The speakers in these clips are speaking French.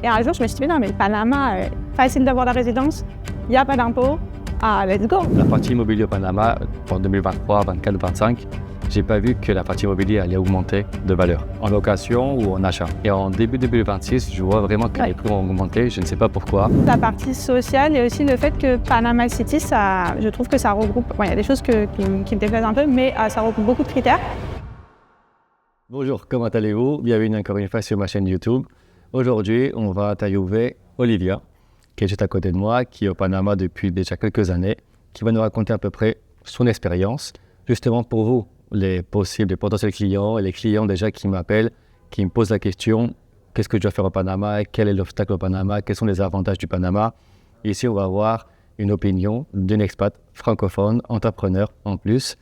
Et un jour, je me suis dit, non, mais le Panama, facile d'avoir la résidence, il n'y a pas d'impôt, let's go. La partie immobilier au Panama, pour 2023, 2024, 2025, j'ai pas vu que la partie immobilier allait augmenter de valeur, en location ou en achat. Et en début 2026, je vois vraiment que les prix vont augmenter, je ne sais pas pourquoi. La partie sociale et aussi le fait que Panama City, je trouve que ça regroupe, il y a des choses qui me déplaisent un peu, mais ça regroupe beaucoup de critères. Bonjour, comment allez-vous? Bienvenue encore une fois sur ma chaîne YouTube. Aujourd'hui, on va interviewer Olivia, qui est juste à côté de moi, qui est au Panama depuis déjà quelques années, qui va nous raconter à peu près son expérience, justement pour vous, les potentiels clients et les clients déjà qui m'appellent, qui me posent la question, qu'est-ce que je dois faire au Panama, quel est l'obstacle au Panama, quels sont les avantages du Panama. Ici, on va avoir une opinion d'une expat francophone, entrepreneur en plus,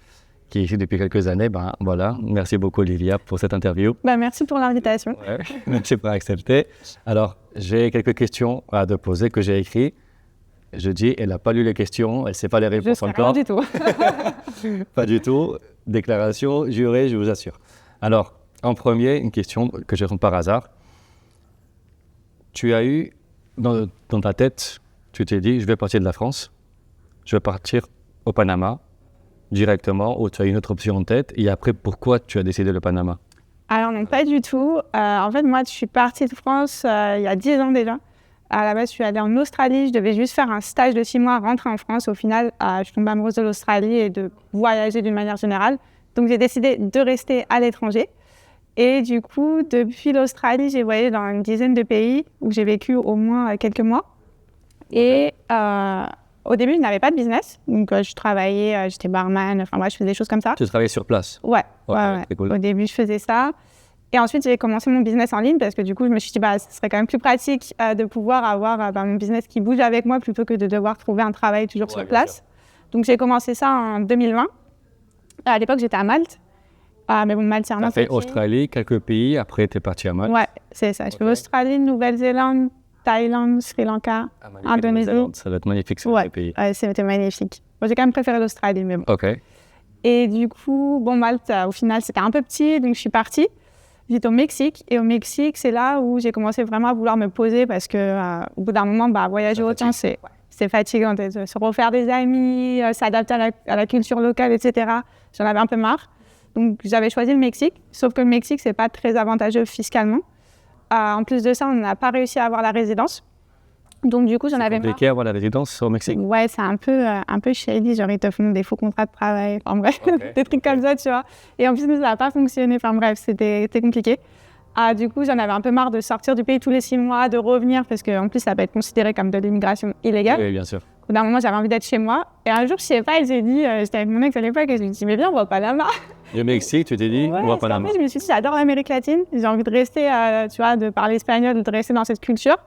qui est ici depuis quelques années. Voilà, merci beaucoup Olivia pour cette interview. Merci pour l'invitation. Ouais, merci pour accepter. Alors, j'ai quelques questions à te poser que j'ai écrites. Je dis, elle n'a pas lu les questions, elle ne sait pas les réponses encore. Pas du tout. Pas du tout. Déclaration jurée, je vous assure. Alors, en premier, une question que je réponds par hasard. Tu as eu, dans ta tête, tu t'es dit, je vais partir de la France, je vais partir au Panama, directement, ou tu as une autre option en tête, et après, pourquoi tu as décidé le Panama? Alors non, pas du tout. En fait, moi, je suis partie de France il y a 10 ans déjà. À la base, je suis allée en Australie, je devais juste faire un stage de 6 mois, rentrer en France. Au final, je suis tombée amoureuse de l'Australie et de voyager d'une manière générale. Donc, j'ai décidé de rester à l'étranger. Et du coup, depuis l'Australie, j'ai voyagé dans une dizaine de pays où j'ai vécu au moins quelques mois. Et au début, je n'avais pas de business. Donc, je travaillais, j'étais barman, enfin, moi, je faisais des choses comme ça. Tu travaillais sur place? Ouais. Cool. Au début, je faisais ça. Et ensuite, j'ai commencé mon business en ligne parce que du coup, je me suis dit, ce serait quand même plus pratique de pouvoir avoir mon business qui bouge avec moi plutôt que de devoir trouver un travail toujours sur place. Donc, j'ai commencé ça en 2020. À l'époque, j'étais à Malte. Mais bon, Malte, c'est un Tu as fait Australie, quelques pays, après, tu es parti à Malte. Ouais, c'est ça. Je fais Australie, Nouvelle-Zélande, Thaïlande, Sri Lanka, Indonésie. Ça va être magnifique, ces pays. Ouais, c'était magnifique. Bon, j'ai quand même préféré l'Australie, mais bon. OK. Et du coup, Malte, au final, c'était un peu petit, donc je suis partie. J'étais au Mexique, et au Mexique, c'est là où j'ai commencé vraiment à vouloir me poser parce que au bout d'un moment, voyager autant, c'est fatigant de se refaire des amis, s'adapter à la culture locale, etc. J'en avais un peu marre. Donc, j'avais choisi le Mexique, sauf que le Mexique, c'est pas très avantageux fiscalement. En plus de ça, on n'a pas réussi à avoir la résidence. Donc, du coup, j'en avais marre. C'est compliqué à avoir la résidence au Mexique? Ouais, c'est un peu shady. Genre, ils te font des faux contrats de travail. Enfin, bref, des trucs comme ça, tu vois. Et en plus, ça n'a pas fonctionné. Enfin, bref, c'était compliqué. Du coup, j'en avais un peu marre de sortir du pays tous les 6 mois, de revenir, parce qu'en plus, ça peut être considéré comme de l'immigration illégale. Oui, bien sûr. Au bout d'un moment, j'avais envie d'être chez moi. Et un jour, je sais pas, j'ai dit, j'étais avec mon ex à l'époque, et je lui ai dit, mais viens, on va au Panama. Le Mexique, tu t'es dit, on va au Panama. En fait, je me suis dit, j'adore l'Amérique latine. J'ai envie de rester, tu vois, de parler espagnol, de rester dans cette culture.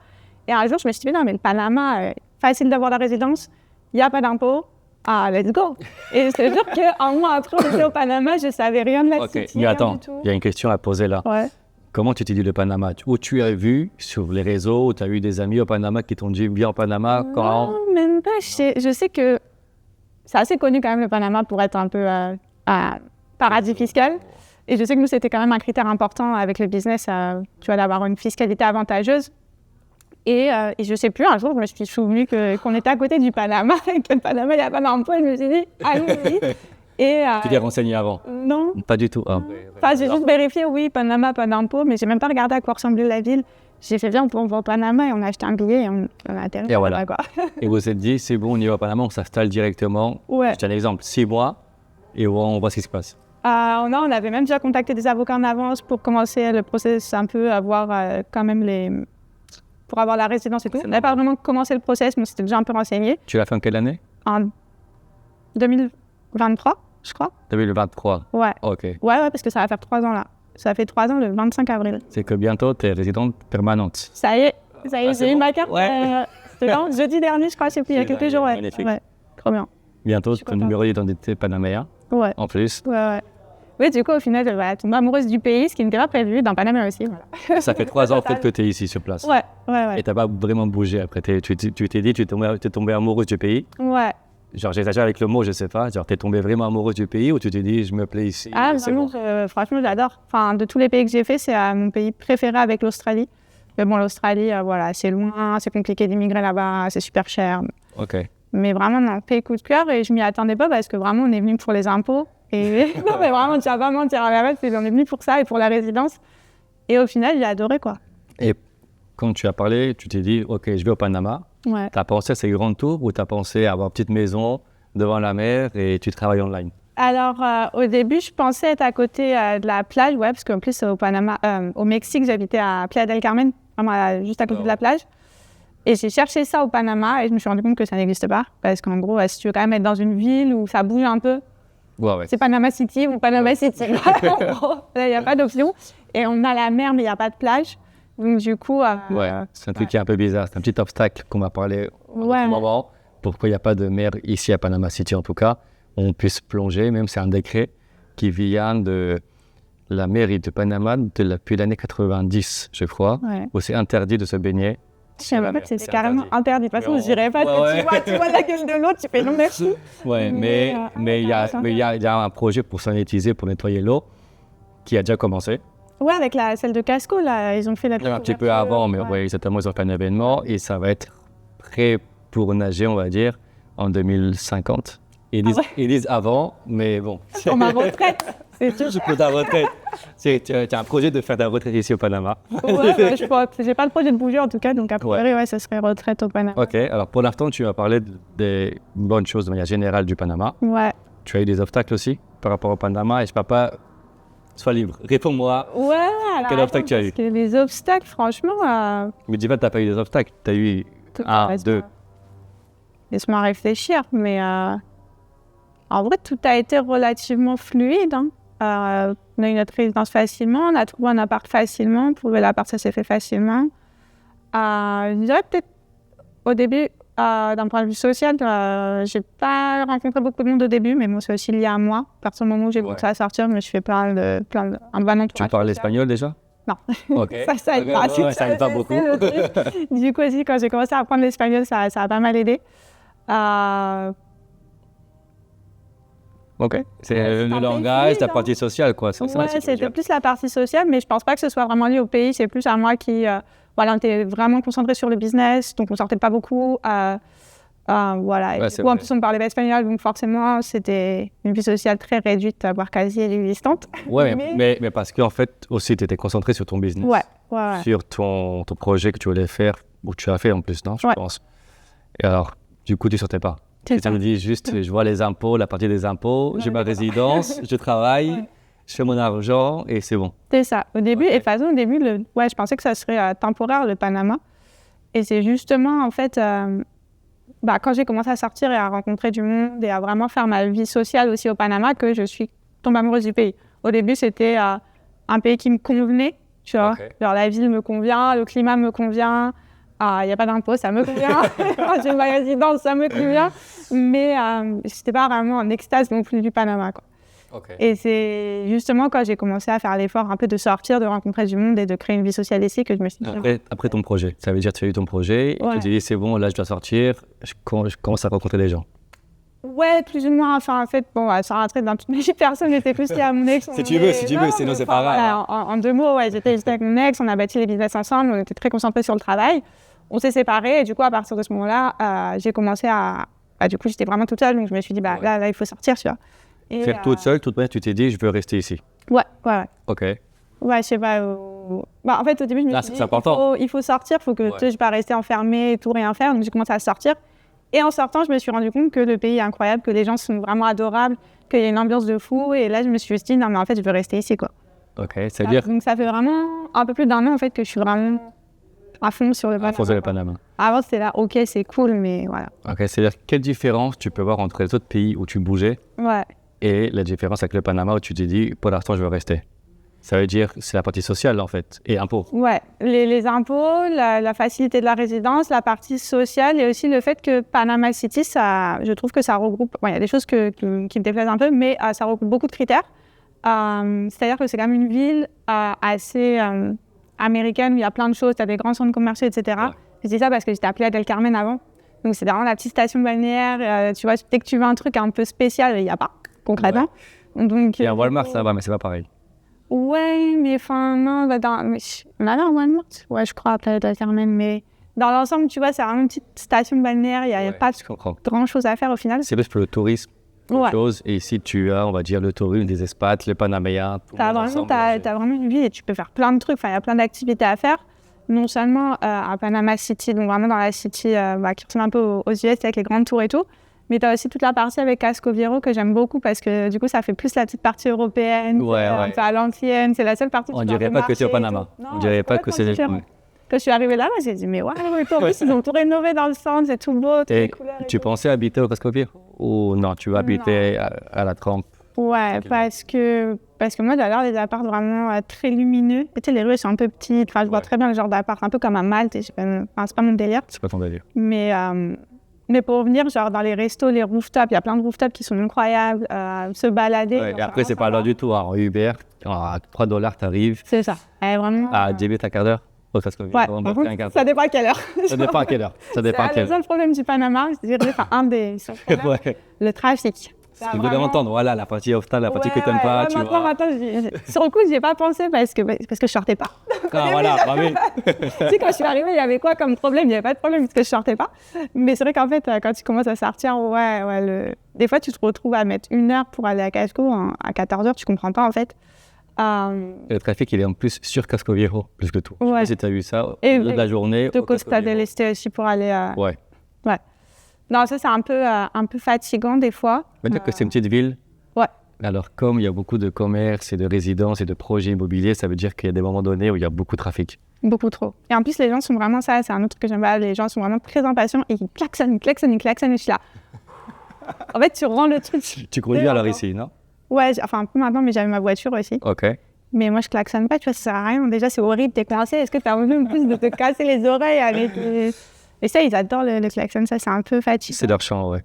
Et un jour, je me suis dit, non, mais le Panama, facile d'avoir la résidence, il n'y a pas d'impôt, let's go. Et c'est sûr qu'un mois après, on était au Panama, je ne savais rien de la City. Mais attends, il y a une question à poser là. Ouais. Comment tu t'es dit le Panama? Où tu as vu sur les réseaux, où tu as eu des amis au Panama qui t'ont dit, viens au Panama? Non, même pas. Je sais que c'est assez connu quand même le Panama pour être un peu paradis fiscal. Et je sais que nous, c'était quand même un critère important avec le business, tu vois, d'avoir une fiscalité avantageuse. Et je ne sais plus, un jour, je me suis souvenu qu'on était à côté du Panama et que le Panama, il n'y a pas d'impôt. Et je me suis dit, allons-y. Tu t'es renseigné avant? Non. Pas du tout. Enfin, j'ai juste vérifié, oui, Panama, pas d'impôt, mais je n'ai même pas regardé à quoi ressemblait la ville. J'ai fait, viens, on va au Panama et on a acheté un billet et on a atterri. Et voilà. Et vous vous êtes dit, c'est bon, on y va au Panama, on s'installe directement. Ouais. Je te donne un exemple, 6 mois et on voit ce qui se passe. On avait même déjà contacté des avocats en avance pour commencer le process, un peu avoir quand même pour avoir la résidence et tout. On n'avait pas vraiment commencé le process, mais on s'était déjà un peu renseigné. Tu l'as fait en quelle année? En 2023, je crois. 2023? Ouais. OK. Ouais, parce que ça va faire 3 ans là. Ça fait 3 ans le 25 avril. C'est que bientôt, tu es résidente permanente. Ça y est, j'ai eu ma carte. Ouais. C'était quand? Jeudi dernier, je crois, c'est plus il y a quelques jours. Ouais. Ouais, trop bien. Bientôt, ton numéro d'identité panaméen. Ouais. En plus. Ouais. Oui, du coup, au final, je tombe amoureuse du pays, ce qui n'était pas prévu, dans Panama aussi. Voilà. Ça fait 3 ans en fait que tu es ici sur place. Ouais. Et tu n'as pas vraiment bougé après. Tu t'es dit, tu es tombée amoureuse du pays. Ouais. Genre, j'exagère avec le mot, je sais pas. Genre, t'es tombée vraiment amoureuse du pays ou tu t'es dit, je me plais ici? Vraiment, franchement, j'adore. Enfin, de tous les pays que j'ai fait, c'est mon pays préféré avec l'Australie. Mais bon, l'Australie, voilà, c'est loin, c'est compliqué d'immigrer là-bas, c'est super cher. Ok. Mais vraiment, non, pays coup de cœur et je m'y attendais pas parce que vraiment, on est venu pour les impôts. Et non, mais vraiment, tu vas pas mentir à la base, on est venu pour ça et pour la résidence. Et au final, j'ai adoré, quoi. Et quand tu as parlé, tu t'es dit, ok, je vais au Panama. Ouais. Tu as pensé à ces grands tours ou tu as pensé à avoir une petite maison devant la mer et tu travailles online? Alors, au début, je pensais être à côté de la plage, ouais, parce qu'en plus, au Panama, au Mexique, j'habitais à Playa del Carmen, vraiment juste à côté de la plage. Et j'ai cherché ça au Panama et je me suis rendu compte que ça n'existe pas. Parce qu'en gros, si tu veux quand même être dans une ville où ça bouge un peu, Ouais. c'est Panama City ou Panama City. En gros, là, il n'y a pas d'option. Et on a la mer, mais il n'y a pas de plage. Donc, du coup... ouais, c'est un truc qui est un peu bizarre. C'est un petit obstacle qu'on va parler en ce moment. Pourquoi il n'y a pas de mer ici à Panama City, en tout cas. On puisse plonger, même c'est un décret qui vient de la mairie de Panama depuis l'année 90, je crois, où c'est interdit de se baigner. Je sais pas que c'est carrément interdit. De toute façon, je dirais pas que tu vois la gueule de l'autre, tu fais non merci. Ouais, mais il y a un projet pour sanitiser, pour nettoyer l'eau, qui a déjà commencé. Ouais, avec celle de Casco, là, ils ont fait la petite un petit peu avant, mais ouais, exactement, ils ont fait un événement et ça va être prêt pour nager, on va dire, en 2050. Ils disent avant, mais bon. Pour ma retraite, c'est tout. Pour ta retraite. Tu as un projet de faire ta retraite ici au Panama. Ouais, je crois que j'ai pas le projet de bouger en tout cas, donc a priori, ouais, ça serait retraite au Panama. Ok, alors pour l'instant, tu vas parler des bonnes choses de manière générale du Panama. Ouais. Tu as eu des obstacles aussi par rapport au Panama et je ne peux pas... Sois libre, réponds-moi. Ouais, alors, quel obstacle tu as eu? Parce que les obstacles, franchement... Mais dis pas que tu n'as pas eu des obstacles, tu as eu un, deux. Laisse-moi réfléchir, mais en vrai, tout a été relativement fluide. Hein. On a eu notre résidence facilement, on a trouvé un appart facilement, pour louer l'appart, ça s'est fait facilement. Je dirais peut-être au début, d'un point de vue social, j'ai pas rencontré beaucoup de monde au début, mais bon, c'est aussi lié à moi. À partir du moment où j'ai commencé à sortir, je me suis fait plein de un bon entourage. Tu parles l'espagnol déjà? Non, okay. ça aide pas. Ouais, ça aide pas beaucoup. Du coup aussi, quand j'ai commencé à apprendre l'espagnol, ça a pas mal aidé. Ok, c'est le langage, la partie sociale, quoi. Ouais, c'était plus la partie sociale, mais je pense pas que ce soit vraiment lié au pays. C'est plus à moi qui, voilà, on était vraiment concentré sur le business, donc on sortait pas beaucoup. Voilà. Et du coup, en plus, on parlait pas espagnol, donc forcément, c'était une vie sociale très réduite, voire quasi inexistante. Ouais, mais parce qu'en fait, aussi, tu étais concentré sur ton business. Ouais. Sur ton projet que tu voulais faire, ou tu as fait en plus, non, je pense. Et alors, du coup, tu sortais pas. Tu me dis juste, je vois les impôts, la partie des impôts, j'ai ma résidence, je travaille, je fais mon argent et c'est bon. C'est ça. Au début, et de toute façon, au début, je pensais que ça serait temporaire, le Panama. Et c'est justement, en fait, quand j'ai commencé à sortir et à rencontrer du monde et à vraiment faire ma vie sociale aussi au Panama que je suis tombée amoureuse du pays. Au début, c'était un pays qui me convenait, tu vois. Genre, la ville me convient, le climat me convient. Il n'y a pas d'impôt, ça me convient. J'ai ma résidence, ça me convient. Mais je n'étais pas vraiment en extase non plus du Panama, quoi. Et c'est justement quand j'ai commencé à faire l'effort un peu de sortir, de rencontrer du monde et de créer une vie sociale ici que je me suis dit... Après ton projet, ça veut dire que tu as eu ton projet, et tu t'es dit c'est bon, là je dois sortir, je commence à rencontrer des gens. Ouais, plus ou moins. Enfin, en fait, bon, ça rentrait dans toutes mes personnes, j'étais plus liée à mon ex. Si tu veux, sinon c'est pas grave. En 2 mots, ouais, j'étais avec mon ex, on a bâti les business ensemble, on était très concentrés sur le travail. On s'est séparés et du coup, à partir de ce moment-là, j'ai commencé à... du coup, j'étais vraiment toute seule, donc je me suis dit, là, il faut sortir, tu vois. Et, faire toute seule, tu t'es dit, je veux rester ici. Ouais. Ok. Ouais, je sais pas. En fait, au début, je me suis dit, il faut sortir, il faut que je ne vais pas rester enfermée et tout rien faire. Donc, j'ai commencé à sortir. Et en sortant, je me suis rendu compte que le pays est incroyable, que les gens sont vraiment adorables, qu'il y a une ambiance de fou. Et là, je me suis dit, non, mais en fait, je veux rester ici, quoi. Ok, c'est-à-dire... Donc, ça fait vraiment un peu plus d'1 an, en fait, que je suis vraiment à fond sur le Panama. À fond sur le Panama. Avant, c'était là, ok, c'est cool, mais voilà. Ok, c'est-à-dire, quelle différence tu peux voir entre les autres pays où tu bougeais et la différence avec le Panama où tu t'es dit, pour l'instant, je veux rester? Ça veut dire, c'est la partie sociale, en fait, et impôts. Ouais, les impôts, la facilité de la résidence, la partie sociale et aussi le fait que Panama City, je trouve que ça regroupe... Il y a des choses qui me déplaisent un peu, mais ça regroupe beaucoup de critères. C'est-à-dire que c'est quand même une ville assez américaine où il y a plein de choses, tu as des grands centres commerciaux, etc. Je dis ça parce que j'étais à Playa del Carmen avant. Donc, c'est vraiment la petite station balnéaire. Tu vois, dès que tu veux un truc un peu spécial, il n'y a pas, concrètement. Donc, il y a un Walmart, ça va, mais c'est pas pareil. Ouais, mais enfin, non, bah, on a l'air One Month. Ouais, je crois, après la Carmen, mais dans l'ensemble, tu vois, c'est vraiment une petite station balnéaire, il n'y a pas grand-chose à faire au final. C'est plus pour le tourisme. Chose. Et ici, tu as, on va dire, le tourisme, des espaces, le Panaméen. T'as vraiment une vie et tu peux faire plein de trucs. Enfin, il y a plein d'activités à faire. Non seulement à Panama City, donc vraiment dans la city qui ressemble un peu aux US avec les grandes tours et tout. Mais tu as aussi toute la partie avec Casco Viejo que j'aime beaucoup parce que du coup, ça fait plus la petite partie européenne, un peu à l'ancienne. C'est la seule partie. On dirait pas que c'est au Panama. On dirait pas que c'est. Quand je suis arrivée là, j'ai dit, mais ouais, en plus, ils ont tout rénové dans le centre, c'est tout beau, toutes les couleurs. Tu pensais habiter au Casco Viejo ou non, tu vas habiter à la Trempe? Ouais, parce que moi, j'adore les apparts vraiment très lumineux. Et tu sais, les rues, elles sont un peu petites. Enfin, je vois très bien le genre d'appart, un peu comme à Malte. C'est pas mon délire. C'est pas ton délire. Mais pour venir, genre, dans les restos, les rooftops, il y a plein de rooftops qui sont incroyables. Se balader. Ouais, et après, c'est pas loin du tout. En Uber, à $3, t'arrives. C'est ça. Vraiment. À 10 minutes, à quart d'heure. Ouais, ça dépend à quelle heure. Ça dépend à quelle heure. C'est le seul problème du Panama, je dirais, un des seuls problèmes, le trafic. Ce qu'il voulait entendre, voilà, la partie hostile, la partie que t'aimes pas, tu vois. Sur le coup, j'y ai pas pensé parce que je sortais pas. Ah voilà, bah oui. Tu sais, quand je suis arrivée, il y avait quoi comme problème? Il y avait pas de problème parce que je sortais pas. Mais c'est vrai qu'en fait, quand tu commences à sortir, des fois, tu te retrouves à mettre 1 heure pour aller à Casco, à 14h, tu comprends pas en fait. Le trafic, il est en plus sur Casco Viejo, plus que tout. Ouais. Je sais pas si tu as vu ça, au milieu de la journée. De Costa del Este aussi pour aller. Ouais. Non, ça, c'est un peu fatigant des fois. On va dire que c'est une petite ville. Ouais. Alors, comme il y a beaucoup de commerces et de résidences et de projets immobiliers, ça veut dire qu'il y a des moments donnés où il y a beaucoup de trafic. Beaucoup trop. Et en plus, les gens sont vraiment ça, c'est un autre truc que j'aime pas. Les gens sont vraiment très impatients et ils klaxonnent. Et je suis là. En fait, tu rends le truc. Tu conduis alors ici, non? Ouais, enfin un peu maintenant, mais j'avais ma voiture aussi. Ok. Mais moi, je klaxonne pas, tu vois, ça sert à rien. Déjà, c'est horrible, t'es coincé. Est-ce que t'as envie en plus de te casser les oreilles avec Et ça, ils adorent le klaxon, ça, c'est un peu fatigant. C'est leur chant, ouais.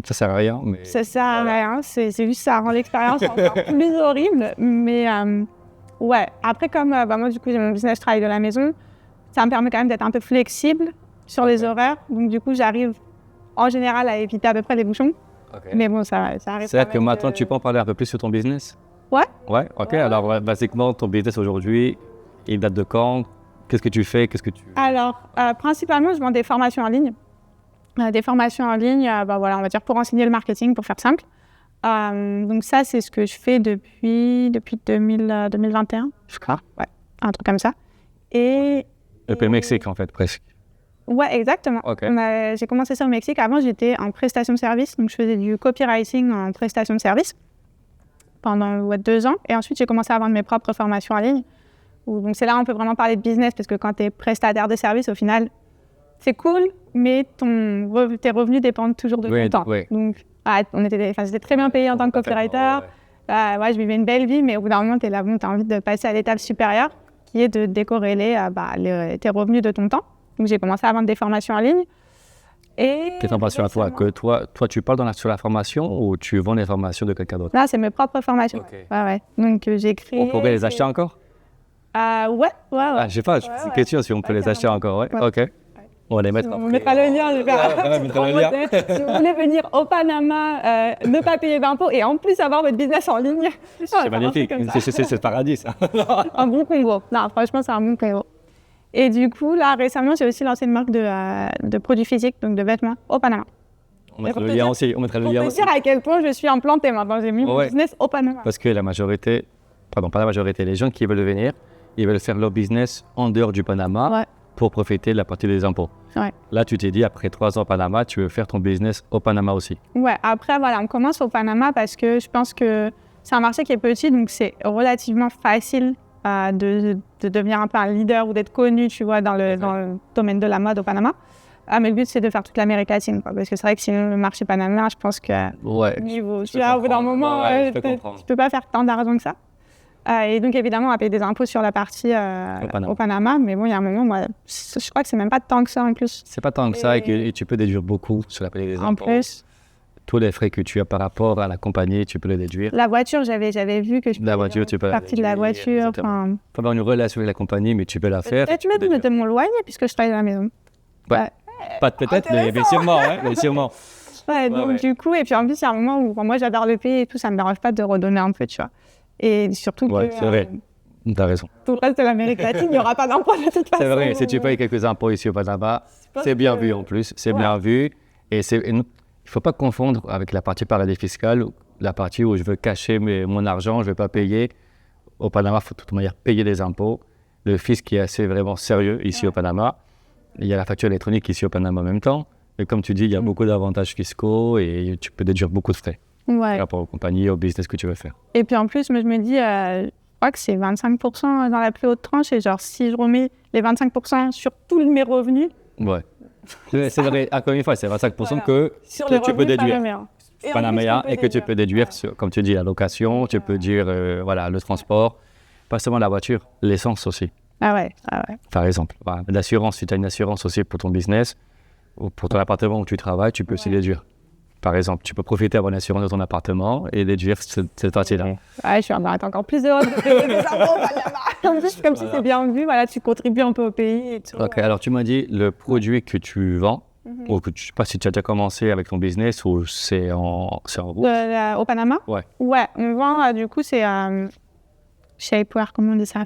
Ça sert à rien, mais... Ça sert à rien, c'est juste ça rend l'expérience encore plus horrible. Mais ouais, après, comme moi, du coup, j'ai mon business, je travaille de la maison, ça me permet quand même d'être un peu flexible sur les horaires. Donc, du coup, j'arrive en général à éviter à peu près les bouchons. Okay. Mais bon, ça arrive. C'est-à-dire que maintenant, tu peux en parler un peu plus sur ton business? Ouais. Ouais, ok. Ouais. Alors, basiquement, ton business aujourd'hui, il date de quand? Qu'est-ce que tu fais? Alors, principalement, je vends des formations en ligne. Des formations en ligne, voilà, on va dire pour enseigner le marketing, pour faire simple. Donc ça, c'est ce que je fais depuis 2021, je crois. Ouais, un truc comme ça. Depuis le Mexique, en fait, presque. Ouais, exactement. Okay. J'ai commencé ça au Mexique. Avant, j'étais en prestation de service. Donc, je faisais du copywriting en prestation de service pendant 2 ans. Et ensuite, j'ai commencé à vendre mes propres formations en ligne. Donc, c'est là où on peut vraiment parler de business parce que quand tu es prestataire de service, au final, c'est cool, mais tes revenus dépendent toujours de ton temps. Oui. Donc, j'étais très bien payée en tant que copywriter. Je vivais une belle vie, mais au bout d'un moment, tu es là, tu as envie de passer à l'étape supérieure qui est de décorréler tes revenus de ton temps. Donc, j'ai commencé à vendre des formations en ligne. Tes formations à toi, que toi, tu parles sur la formation ou tu vends les formations de quelqu'un d'autre? Là, c'est mes propres formations. Okay. Ouais. Donc, j'ai créé... On pourrait les acheter encore? Ouais. Je sais pas, c'est une question si on peut les acheter encore, ouais. Ok. On va les mettre après. On mettra le lien, Si vous voulez venir au Panama, ne pas payer d'impôts et en plus avoir votre business en ligne. C'est magnifique, c'est le paradis, ça. Un bon combo. Non, franchement, c'est un bon combo. Et du coup, là, récemment, j'ai aussi lancé une marque de produits physiques, donc de vêtements, au Panama. On mettra le lien aussi. Pour te dire à quel point je suis implantée maintenant. J'ai mis mon business au Panama. Parce que les gens qui veulent venir, ils veulent faire leur business en dehors du Panama pour profiter de la partie des impôts. Ouais. Là, tu t'es dit, après 3 ans au Panama, tu veux faire ton business au Panama aussi. Ouais, après, voilà, on commence au Panama parce que je pense que c'est un marché qui est petit, donc c'est relativement facile de devenir un peu un leader ou d'être connu, tu vois, dans le domaine de la mode au Panama. Mais le but, c'est de faire toute l'Amérique latine, quoi, parce que c'est vrai que sinon, le marché panamien, je pense que niveau, tu vois, au bout d'un moment, tu peux pas faire tant d'argent que ça. Et donc, évidemment, on va payer des impôts sur la partie au Panama, mais bon, il y a un moment, moi, je crois que c'est même pas tant que ça en plus. C'est pas tant que ça, et tu peux déduire beaucoup sur la paie des impôts. En plus. Tous les frais que tu as par rapport à la compagnie, tu peux les déduire. La voiture, j'avais vu que je pouvais faire partie de la voiture. Tu peux avoir une relation avec la compagnie, mais tu peux la faire. Peut-être même de mon loyer, puisque je travaille à la maison. Ouais. Pas peut-être, mais sûrement. Ouais, donc du coup, et puis en plus, il y a un moment où moi, j'adore le pays et tout, ça me dérange pas de redonner un peu, tu vois. Et surtout Ouais, que c'est vrai. T'as raison. tout le reste de l'Amérique latine, il n'y aura pas d'impôts de toute façon. C'est vrai, si tu payes quelques impôts ici au Panama, c'est bien vu en plus, c'est bien vu. Et il ne faut pas confondre avec la partie paradis fiscal, la partie où je veux cacher mon argent, je ne vais pas payer. Au Panama, il faut de toute manière payer des impôts. Le fisc est assez vraiment sérieux ici au Panama. Il y a la facture électronique ici au Panama en même temps. Et comme tu dis, il y a beaucoup d'avantages fiscaux et tu peux déduire beaucoup de frais par rapport aux compagnies, au business que tu veux faire. Et puis en plus, je me dis, je crois que c'est 25% dans la plus haute tranche. Et genre, si je remets les 25% sur tous mes revenus. Ouais. C'est vrai, encore une fois, c'est 25% que sur les tu peux déduire. Panaméen. Et que tu peux déduire, sur, comme tu dis, la location, tu peux dire voilà, le transport, pas seulement la voiture, l'essence aussi. Ah ouais. Par exemple, voilà. L'assurance, si tu as une assurance aussi pour ton business ou pour ton appartement où tu travailles, tu peux aussi déduire. Par exemple, tu peux profiter d'avoir une assurance de ton appartement et déduire cette partie-là. Ouais, je suis encore plus heureuse de payer des impôts. En plus, comme si c'est bien vu, voilà, tu contribues un peu au pays et tout. Ok, alors tu m'as dit le produit que tu vends, ou que je ne sais pas si tu as déjà commencé avec ton business ou c'est en route. Au Panama? Ouais, on vend, du coup, c'est shapewear, comment on dit ça?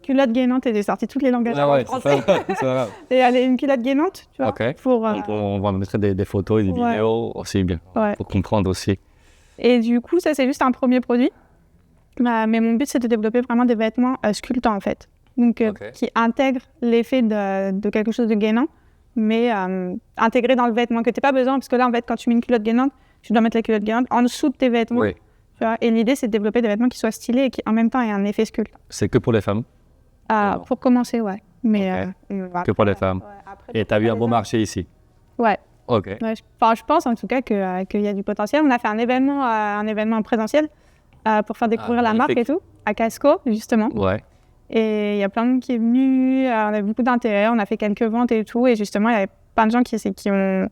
Culotte gainante, et j'ai sorti toutes les langages en français. c'est pas grave. Et une culotte gainante, tu vois. Ok. Pour, On va mettre des photos et des vidéos aussi bien, pour comprendre aussi. Et du coup, ça, c'est juste un premier produit. Mais mon but, c'est de développer vraiment des vêtements sculptants, en fait. Donc, qui intègrent l'effet de quelque chose de gainant, mais intégré dans le vêtement, que tu n'as pas besoin, parce que là, en fait, quand tu mets une culotte gainante, tu dois mettre la culotte gainante en dessous de tes vêtements. Oui. Tu vois. Et l'idée, c'est de développer des vêtements qui soient stylés et qui, en même temps, aient un effet sculptant. C'est que pour les femmes? Pour commencer, ouais. Mais, que pour les femmes. Et tu as eu un bon marché ici? Ouais. Ok. Ouais, je pense en tout cas qu'il y a du potentiel. On a fait un événement en présentiel pour faire découvrir la marque et tout, à Casco, justement. Ouais. Et il y a plein de monde qui est venu, on a beaucoup d'intérêt, on a fait quelques ventes et tout. Et justement, il y avait plein de gens qui ont...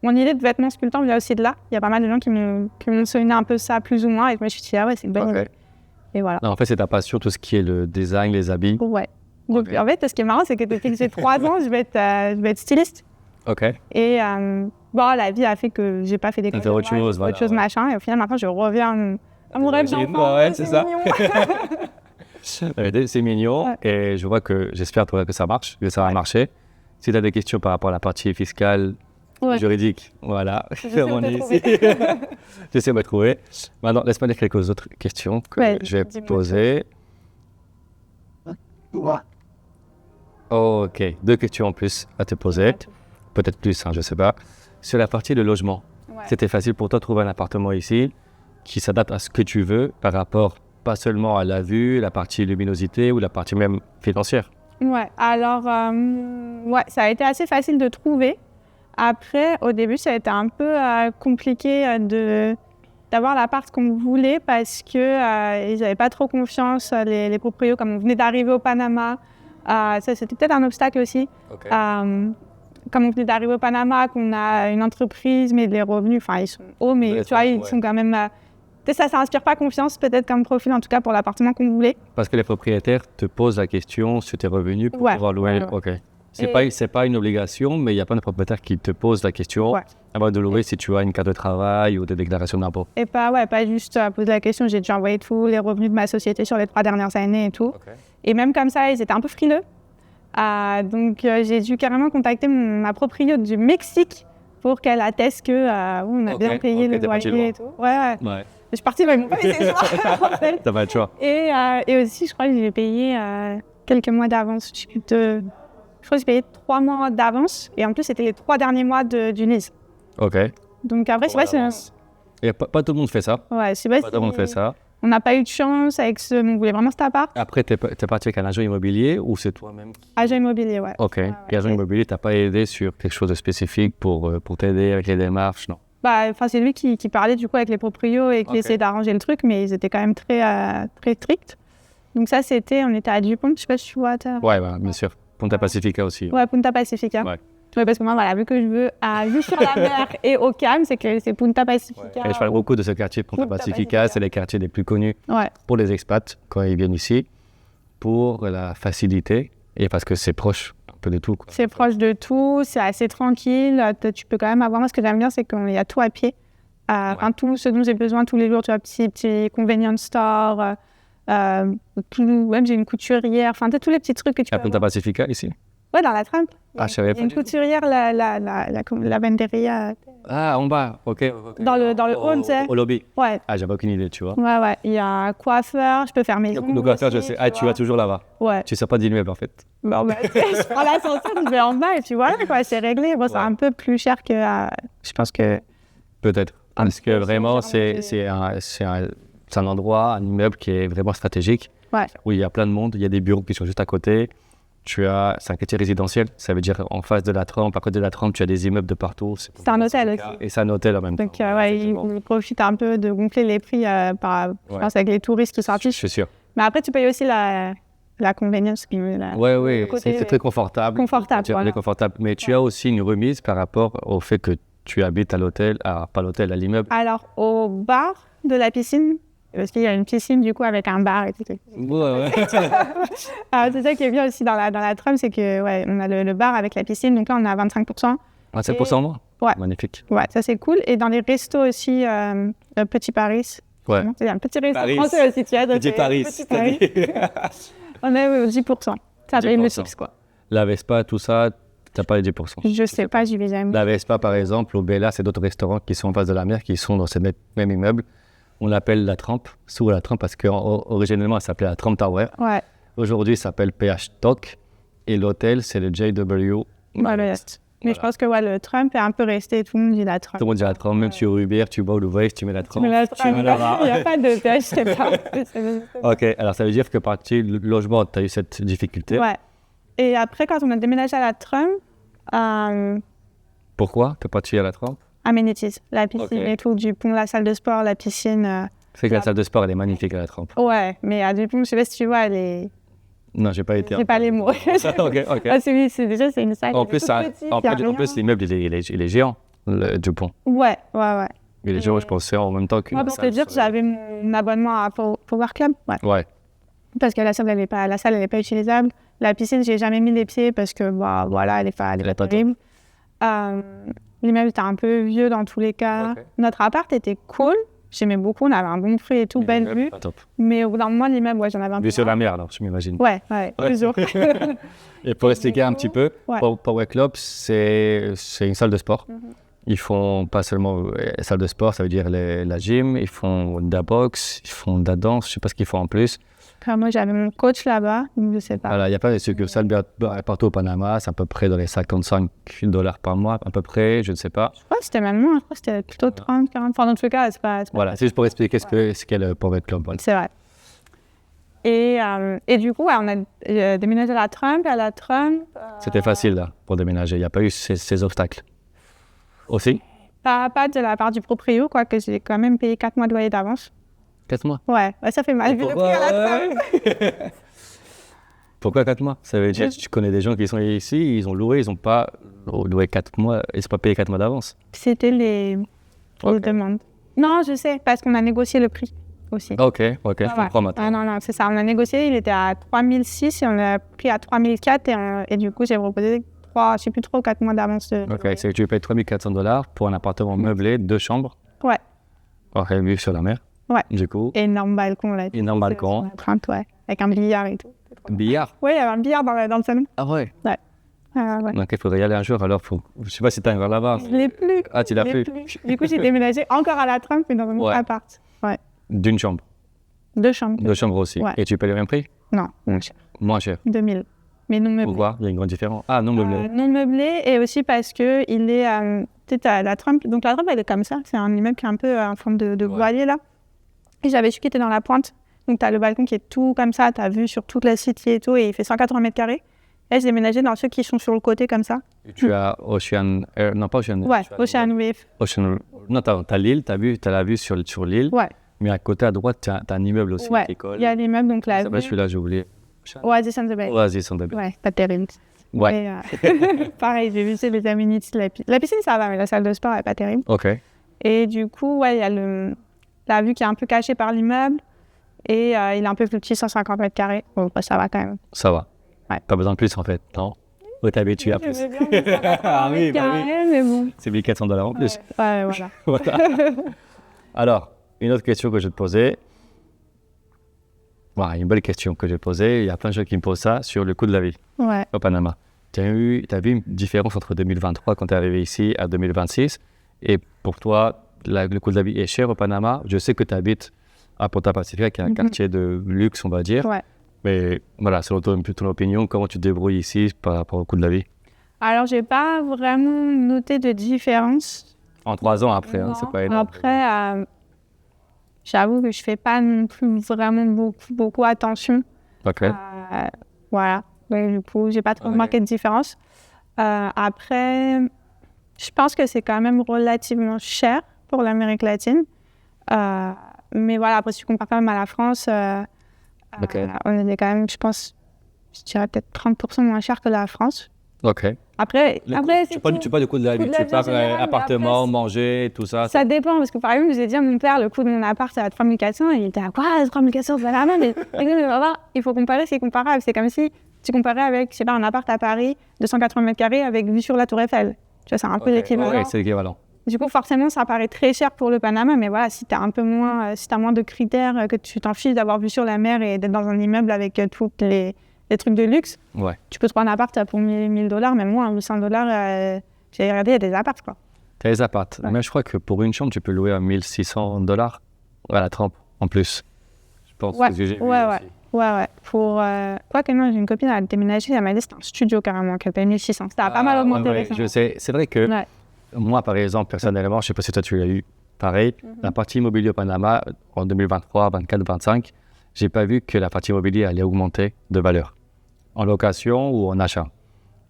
Mon idée de vêtements sculptants vient aussi de là. Il y a pas mal de gens qui m'ont sonné un peu ça, plus ou moins. Et je me suis dit, ah ouais, c'est une bonne idée. Et voilà. Non, en fait, c'est ta passion, tout ce qui est le design, les habits. Ouais. Donc, en fait, ce qui est marrant, c'est que depuis que j'ai 3 ans, je vais être styliste. Ok. Et la vie a fait que j'ai pas fait d'école de autre chose, machin. Et au final, maintenant, je reviens à mon rêve d'enfant. Ouais, c'est ça. C'est mignon. Ouais. Et je vois j'espère que ça marche, que ça va marcher. Si tu as des questions par rapport à la partie fiscale, juridique, voilà, on est ici. J'essaie de me trouver. Maintenant, laisse-moi dire quelques autres questions que je vais poser. Ok, 2 questions en plus à te poser. Peut-être plus, je ne sais pas. Sur la partie de logement, c'était facile pour toi de trouver un appartement ici qui s'adapte à ce que tu veux par rapport pas seulement à la vue, la partie luminosité ou la partie même financière? Ouais, alors, ça a été assez facile de trouver. Après, au début, ça a été un peu compliqué d'avoir l'appart qu'on voulait parce qu'ils n'avaient pas trop confiance, les proprios, comme on venait d'arriver au Panama. Ça, c'était peut-être un obstacle aussi. Okay. Comme on venait d'arriver au Panama, qu'on a une entreprise, mais les revenus, ils sont hauts, mais tu vois, ils sont quand même... ça n'inspire pas confiance, peut-être comme profil, en tout cas pour l'appartement qu'on voulait. Parce que les propriétaires te posent la question sur tes revenus pour pouvoir louer. Ok. C'est pas une obligation, mais il y a plein de propriétaires qui te posent la question avant de louer si tu as une carte de travail ou des déclarations d'impôt. Et pas juste poser la question, j'ai déjà envoyé tous les revenus de ma société sur les 3 dernières années et tout. Okay. Et même comme ça, ils étaient un peu frileux. Donc j'ai dû carrément contacter ma propriétaire du Mexique pour qu'elle atteste qu'on a bien payé le loyer et tout. Ouais. Je suis partie, mais ils m'ont pas laissé le choix, en fait. T'as pas le choix. Et aussi, je crois que j'ai payé quelques mois d'avance. Je crois que j'ai payé 3 mois d'avance. Et en plus, c'était les 3 derniers mois du lease. Ok. Donc après, c'est vrai, et pas tout le monde fait ça. Ouais, c'est vrai. Pas tout le monde fait ça. On n'a pas eu de chance avec on voulait vraiment cet appart. Après, t'es parti avec un agent immobilier ou c'est toi-même Agent immobilier, ouais. Ok. Et agent immobilier, t'as pas aidé sur quelque chose de spécifique pour t'aider avec les démarches, non? C'est lui qui parlait du coup avec les proprios et qui essayait d'arranger le truc, mais ils étaient quand même très stricts. Donc ça, on était à Dupont, je sais pas si tu vois. Ouais, bien sûr. Punta Pacifica aussi. Ouais, Punta Pacifica. Ouais, parce que moi, vu que je veux vivre sur la mer et au calme, c'est Punta Pacifica. Et je parle beaucoup de ce quartier Punta Pacifica. C'est les quartiers les plus connus pour les expats quand ils viennent ici, pour la facilité et parce que c'est proche un peu de tout. C'est proche de tout, c'est assez tranquille. Tu peux quand même avoir... Moi, ce que j'aime bien, c'est qu'il y a tout à pied. Enfin, tout ce dont j'ai besoin tous les jours, tu vois, petit convenience store, même j'ai une couturière, enfin, tu sais, tous les petits trucs que tu peux Punta avoir. Pacifica ici? Ouais, dans la Trump. Ah, je savais Il y pas a une du tout. couturière, la venderia, Ah, en bas, ok. dans le hall, tu sais. Au lobby. Ouais, Ah, j'avais aucune idée, tu vois. ouais. Il y a un coiffeur, je peux faire mes Le ongles coiffeur, je aussi, sais. Ah, tu vas toujours là-bas. Ouais. Tu sors pas d'immeuble, en fait. Bon, bah, je prends l'ascenseur, je vais en bas et puis voilà, quoi, c'est réglé. Bon, c'est Ouais. un peu plus cher que, je pense que... Peut-être. Parce que peu, vraiment, c'est c'est un endroit, un immeuble qui est vraiment stratégique, Ouais, où il y a plein de monde, il y a des bureaux qui sont juste à côté. C'est un quartier résidentiel, ça veut dire en face de la Trempe, à côté de la Trempe, tu as des immeubles de partout. c'est un hôtel aussi. Et c'est un hôtel en même Donc, temps. ouais, effectivement. ils profitent un peu de gonfler les prix je pense, avec les touristes qui Je s'affichent. suis sûr. Mais après, tu payes aussi la convenience. Oui, côté, c'est très confortable. confortable, Tu es voilà. très confortable. Mais tu as aussi une remise par rapport au fait que tu habites à l'hôtel, pas l'hôtel, à l'immeuble. Alors, au bar de la piscine, parce qu'il y a une piscine du coup avec un bar et tout. Ouais. C'est ça qui est bien aussi dans la Trump, c'est que ouais, on a le bar avec la piscine, donc là on a 25%. 25% moins? Ouais. Magnifique. Ouais, ça c'est cool. Et dans les restos aussi, Petit Paris. Ouais. C'est un petit resto Paris. français aussi, tu vois. donc, Petit Paris. Petit Paris. On est oui, 10%. Ça paye le 10%. chips, quoi. La Vespa, tout ça, t'as pas les 10%. Je sais pas, j'y vais jamais. La Vespa, par exemple, au Bella, c'est d'autres restaurants qui sont en face de la mer, qui sont dans ce même immeuble. On l'appelle la Trempe, sous la Trempe, parce qu'originellement, elle s'appelait la Trump Tower. Ouais, Aujourd'hui, ça s'appelle PH Talk. Et l'hôtel, c'est le JW. voilà. Mais je pense que ouais, le Trump est un peu resté, tout le monde dit la Trump. Tout le monde dit la Trump, même sur Uber, tu vas au Louvre, tu mets la Trump. Mais la tu Trump, mets la Ra. il n'y a pas de tâche, je sais pas. Ok, alors ça veut dire que partie logement, tu as eu cette difficulté. Ouais. Et après, quand on a déménagé à la Trump, Pourquoi tu es parti à la Trump? amenities, la piscine Ok. et tout, du pont, la salle de sport, la piscine. C'est que la salle de sport, elle est magnifique à la Trempe. Ouais, mais à du pont, je sais pas si tu vois, elle est... Non, j'ai pas été. J'ai pas les mots. ok. Ah, déjà, c'est une salle. En elle est plus, toute ça, petite, en y a plus, en rien. plus, l'immeuble, il est géant, le Dupont. Ouais. Il est géant, je pense, c'est en même temps qu'une Moi, pour te salle dire, sur- j'avais mon abonnement à Power Club. Ouais. Ouais, Parce que la salle, elle est pas utilisable. La piscine, j'ai jamais mis les pieds parce que, bah, voilà, elle est pas est pas terrible. L'immeuble était un peu vieux dans tous les cas. Ok. Notre appart était cool. J'aimais beaucoup. On avait un bon prix et tout, belle vue. pas top. Mais au bout d'un moment, l'immeuble, ouais, j'en avais un peu Vue sur la marre. mer, alors, je m'imagine. Ouais, toujours. Et pour expliquer un petit peu, Ouais. Power Club, c'est une salle de sport. Ils font pas seulement salle de sport, ça veut dire la gym, ils font de la boxe, ils font de la danse, je sais pas ce qu'ils font en plus. Enfin, moi, j'avais mon coach là-bas, donc je sais pas. Voilà, il y a plein de succursales partout au Panama, c'est à peu près dans les $55 par mois, à peu près, je ne sais pas. Je crois que c'était même moins, je crois que c'était plutôt 30, 40. Enfin, dans tous les cas, c'est pas Voilà, c'est juste pour expliquer ce qu'est le Power Club. Voilà. C'est vrai. Et du coup, ouais, on a déménagé à la Trump. À la Trump, C'était facile là, pour déménager, il n'y a pas eu ces obstacles. Aussi pas de la part du proprio, quoi, que j'ai quand même payé 4 mois de loyer d'avance. 4 mois. Ouais, ça fait mal. Vu le prix à la Trump. Pourquoi 4 mois? Ça veut dire que tu connais des gens qui sont ici, ils ont loué, ils n'ont pas loué 4 mois, ils ne sont pas payés 4 mois d'avance. C'était les demandes. Non, je sais, parce qu'on a négocié le prix aussi. Ok, je comprends maintenant. Ah, non, c'est ça. On a négocié, il était à 3006 et on l'a pris à 3004 et du coup, j'ai proposé 3, je sais plus trop, 4 mois d'avance. Ok, c'est que tu payes $3 400 pour un appartement meublé, 2 chambres, Ouais, vue sur la mer. Ouais. Du coup, énorme balcon là. énorme balcon. Sur la Trump, ouais, avec un billard et tout. Billard. Ouais, il y avait un billard dans le salon. Ah ouais. Ouais. Donc il faudrait y aller un jour, alors je sais pas si tu as un verre là-bas. Je l'ai plus. Ah, tu l'as Je l'ai plus. Du coup, j'ai déménagé encore à la Trump, mais dans un autre Ouais. appart. Ouais. D'une chambre. 2 chambres. 2 chambres aussi. Ouais. Et tu payes le même prix? Non, moins cher. Moins cher. 2000. Mais non meublé. Pourquoi? Il y a une grande différence. Ah, non meublé. Non meublé et aussi parce que il est, tu sais, la Trump. Donc la Trump, elle est comme ça. C'est un immeuble qui est un peu en forme de voilier là. Et j'avais su qu'il était dans la pointe. Donc tu as le balcon qui est tout comme ça. Tu as vu sur toute la city et tout. Et il fait 180 mètres carrés. Et j'ai déménagé dans ceux qui sont sur le côté comme ça. Et tu as Ocean Air, non pas Ocean Air. Ouais, tu as Ocean Wave. Ocean, non, t'as l'île, t'as la vue sur l'île. Ouais, Mais à côté à droite, t'as un immeuble aussi ouais. qui colle. Il y a l'immeuble, donc la Ça s'appelle vue. celui-là, j'ai oublié. Oasis on the Bay. Oasis on the Bay. Ouais, pas terrible. Ouais. Et, pareil, j'ai vu les amenities. La piscine, ça va, mais la salle de sport, elle est pas terrible. Ok. Et du coup, ouais, il y a la vue qui est un peu cachée par l'immeuble. Et il est un peu plus petit, 150 mètres carrés. Bon, bah, ça va quand même. Ça va. Ouais. Pas besoin de plus en fait, non? Oh, t'es habitué à plus. J'aimais bien 280 Ah oui, bah oui. carrés, mais bon. C'est 1400 $ en plus. Ouais, voilà. Voilà. Alors, une autre question que je vais te poser. Voilà, une belle question que je vais poser. Il y a plein de gens qui me posent ça sur le coût de la vie Ouais. au Panama. T'as vu une différence entre 2023 quand tu es arrivé ici à 2026 et pour toi, le coût de la vie est cher au Panama. Je sais que tu habites à Punta Pacifica, qui est un quartier de luxe, on va dire. Ouais. Mais voilà, selon ton opinion, comment tu te débrouilles ici par rapport au coût de la vie? Alors, j'ai pas vraiment noté de différence. En 3 ans après, hein, Non. c'est pas énorme. Après, j'avoue que je fais pas non plus vraiment beaucoup attention. Ok. Voilà. Ouais, du coup, j'ai pas trop Ouais. remarqué de différence. Après, je pense que c'est quand même relativement cher pour l'Amérique latine. Mais voilà, après, si tu compares quand même à la France, Ok. on est quand même, je pense, je dirais peut-être 30% moins cher que la France. Ok. Après, Tu parles du coût de la Coût vie, de la tu vie parles en général, mais appartement, après, manger, tout ça. ça dépend, parce que par exemple, je disais à mon père, le coût de mon appart, c'est à 3400, et il était à quoi, 3400, c'est la même, mais papa, il faut comparer, c'est comparable. C'est comme si tu comparais avec, je sais pas, un appart à Paris, 280 mètres carrés, avec vue sur la Tour Eiffel. Tu vois, c'est un peu l'équivalent. Oui, c'est l'équivalent. Du coup, forcément, ça paraît très cher pour le Panama, mais voilà, si tu as un peu moins, si t'as moins de critères, que tu t'en fiches d'avoir vue sur la mer et d'être dans un immeuble avec tous les trucs de luxe, Ouais. tu peux trouver un appart pour 1000 $, même moins, 800 $. J'ai regardé, il y a des apparts, quoi. T'as les apparts. Ouais. Mais je crois que pour une chambre, tu peux louer à 1600 $ à la trempe en plus. Je pense Ouais, que j'ai vu ouais. aussi. Ouais. Pour, quoi que non, j'ai une copine, elle a déménagé, elle m'a dit que c'était un studio carrément, qu'elle paye 1600. Ça a pas mal augmenté Ouais, récemment. je sais. C'est vrai que Ouais. moi, par exemple, personnellement, je sais pas si toi tu l'as eu pareil, la partie immobilier au Panama en 2023, 24, 25, j'ai pas vu que la partie immobilier allait augmenter de valeur en location ou en achat.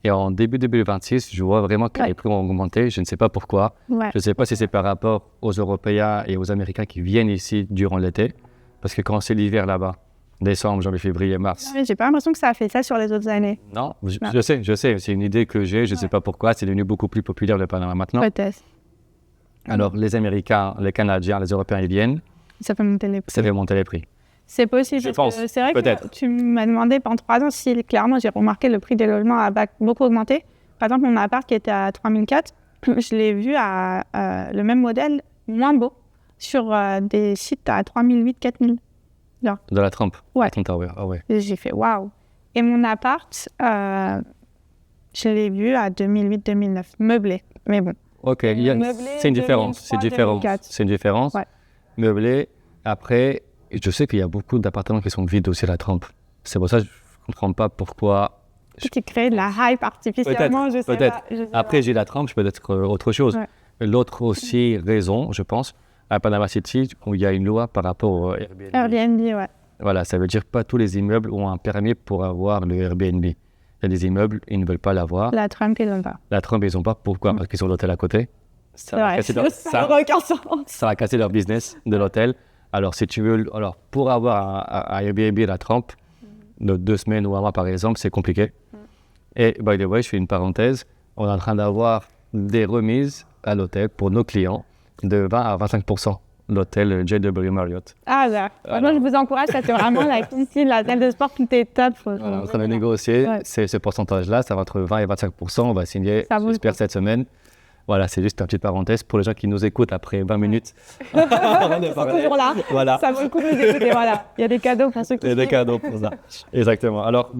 Et en début 2026, je vois vraiment que Ouais. les prix ont augmenté. Je ne sais pas pourquoi. Ouais. Je ne sais pas si c'est par rapport aux Européens et aux Américains qui viennent ici durant l'été. Parce que quand c'est l'hiver là-bas, décembre, janvier, février, mars. Mais j'ai pas l'impression que ça a fait ça sur les autres années. Non, Non. je sais. C'est une idée que j'ai. Je ne sais pas pourquoi. C'est devenu beaucoup plus populaire le Panama maintenant. Peut-être. Alors, les Américains, les Canadiens, les Européens, ils viennent. Ça fait monter les prix. Ça fait monter les prix. C'est possible. Je parce pense, que c'est vrai peut-être. que tu m'as demandé pendant 3 ans si clairement j'ai remarqué le prix des logements a beaucoup augmenté. Par exemple, mon appart qui était à 3004, je l'ai vu à le même modèle, moins beau, sur des sites à 3008, 4000. De la trempe. Ouais. Trempe Tower. Ah ouais. Et j'ai fait waouh. Et mon appart, je l'ai vu à 2008, 2009, meublé. Mais bon. Ok, Meublé, c'est une différence. 2003, C'est une différence. 2004. C'est une différence. Ouais. Meublé. Après, je sais qu'il y a beaucoup d'appartements qui sont vides aussi à la trempe. C'est pour ça que je ne comprends pas pourquoi. Tu crées de la hype artificiellement, je sais Peut-être. pas. je sais Après, pas. j'ai la trempe, je peux être autre chose. Ouais. L'autre aussi raison, je pense, à Panama City, où il y a une loi par rapport au Airbnb. Airbnb, ouais. Voilà, ça veut dire pas tous les immeubles ont un permis pour avoir le Airbnb. Il y a des immeubles, ils ne veulent pas l'avoir. La Trump, ils l'ont pas. La trempe, ils n'ont pas. Pourquoi? Parce qu'ils ont l'hôtel à côté. Ça va Ouais, casser leur- ça n'a aucun sens. ça va casser leur business de l'hôtel. Alors, si tu veux, pour avoir un Airbnb à la trempe, de 2 semaines ou un mois par exemple, c'est compliqué. Et by the way, je fais une parenthèse, on est en train d'avoir des remises à l'hôtel pour nos clients de 20 à 25%. L'hôtel JW Marriott. Ah, là. Franchement, je vous encourage, ça c'est vraiment la piscine, la salle de sport, tout est top. Voilà, on est en train de négocier Ouais. ce pourcentage-là, ça va entre 20 et 25%. On va signer, Ça vaut le j'espère, coup. cette semaine. Voilà, c'est juste une petite parenthèse pour les gens qui nous écoutent après 20 minutes. Avant de Ils sont parler. toujours là. Voilà. Ça vaut le coup de les écouter, voilà. Il y a des cadeaux pour ceux qui Il y a des suivent. cadeaux pour ça. Exactement. Alors,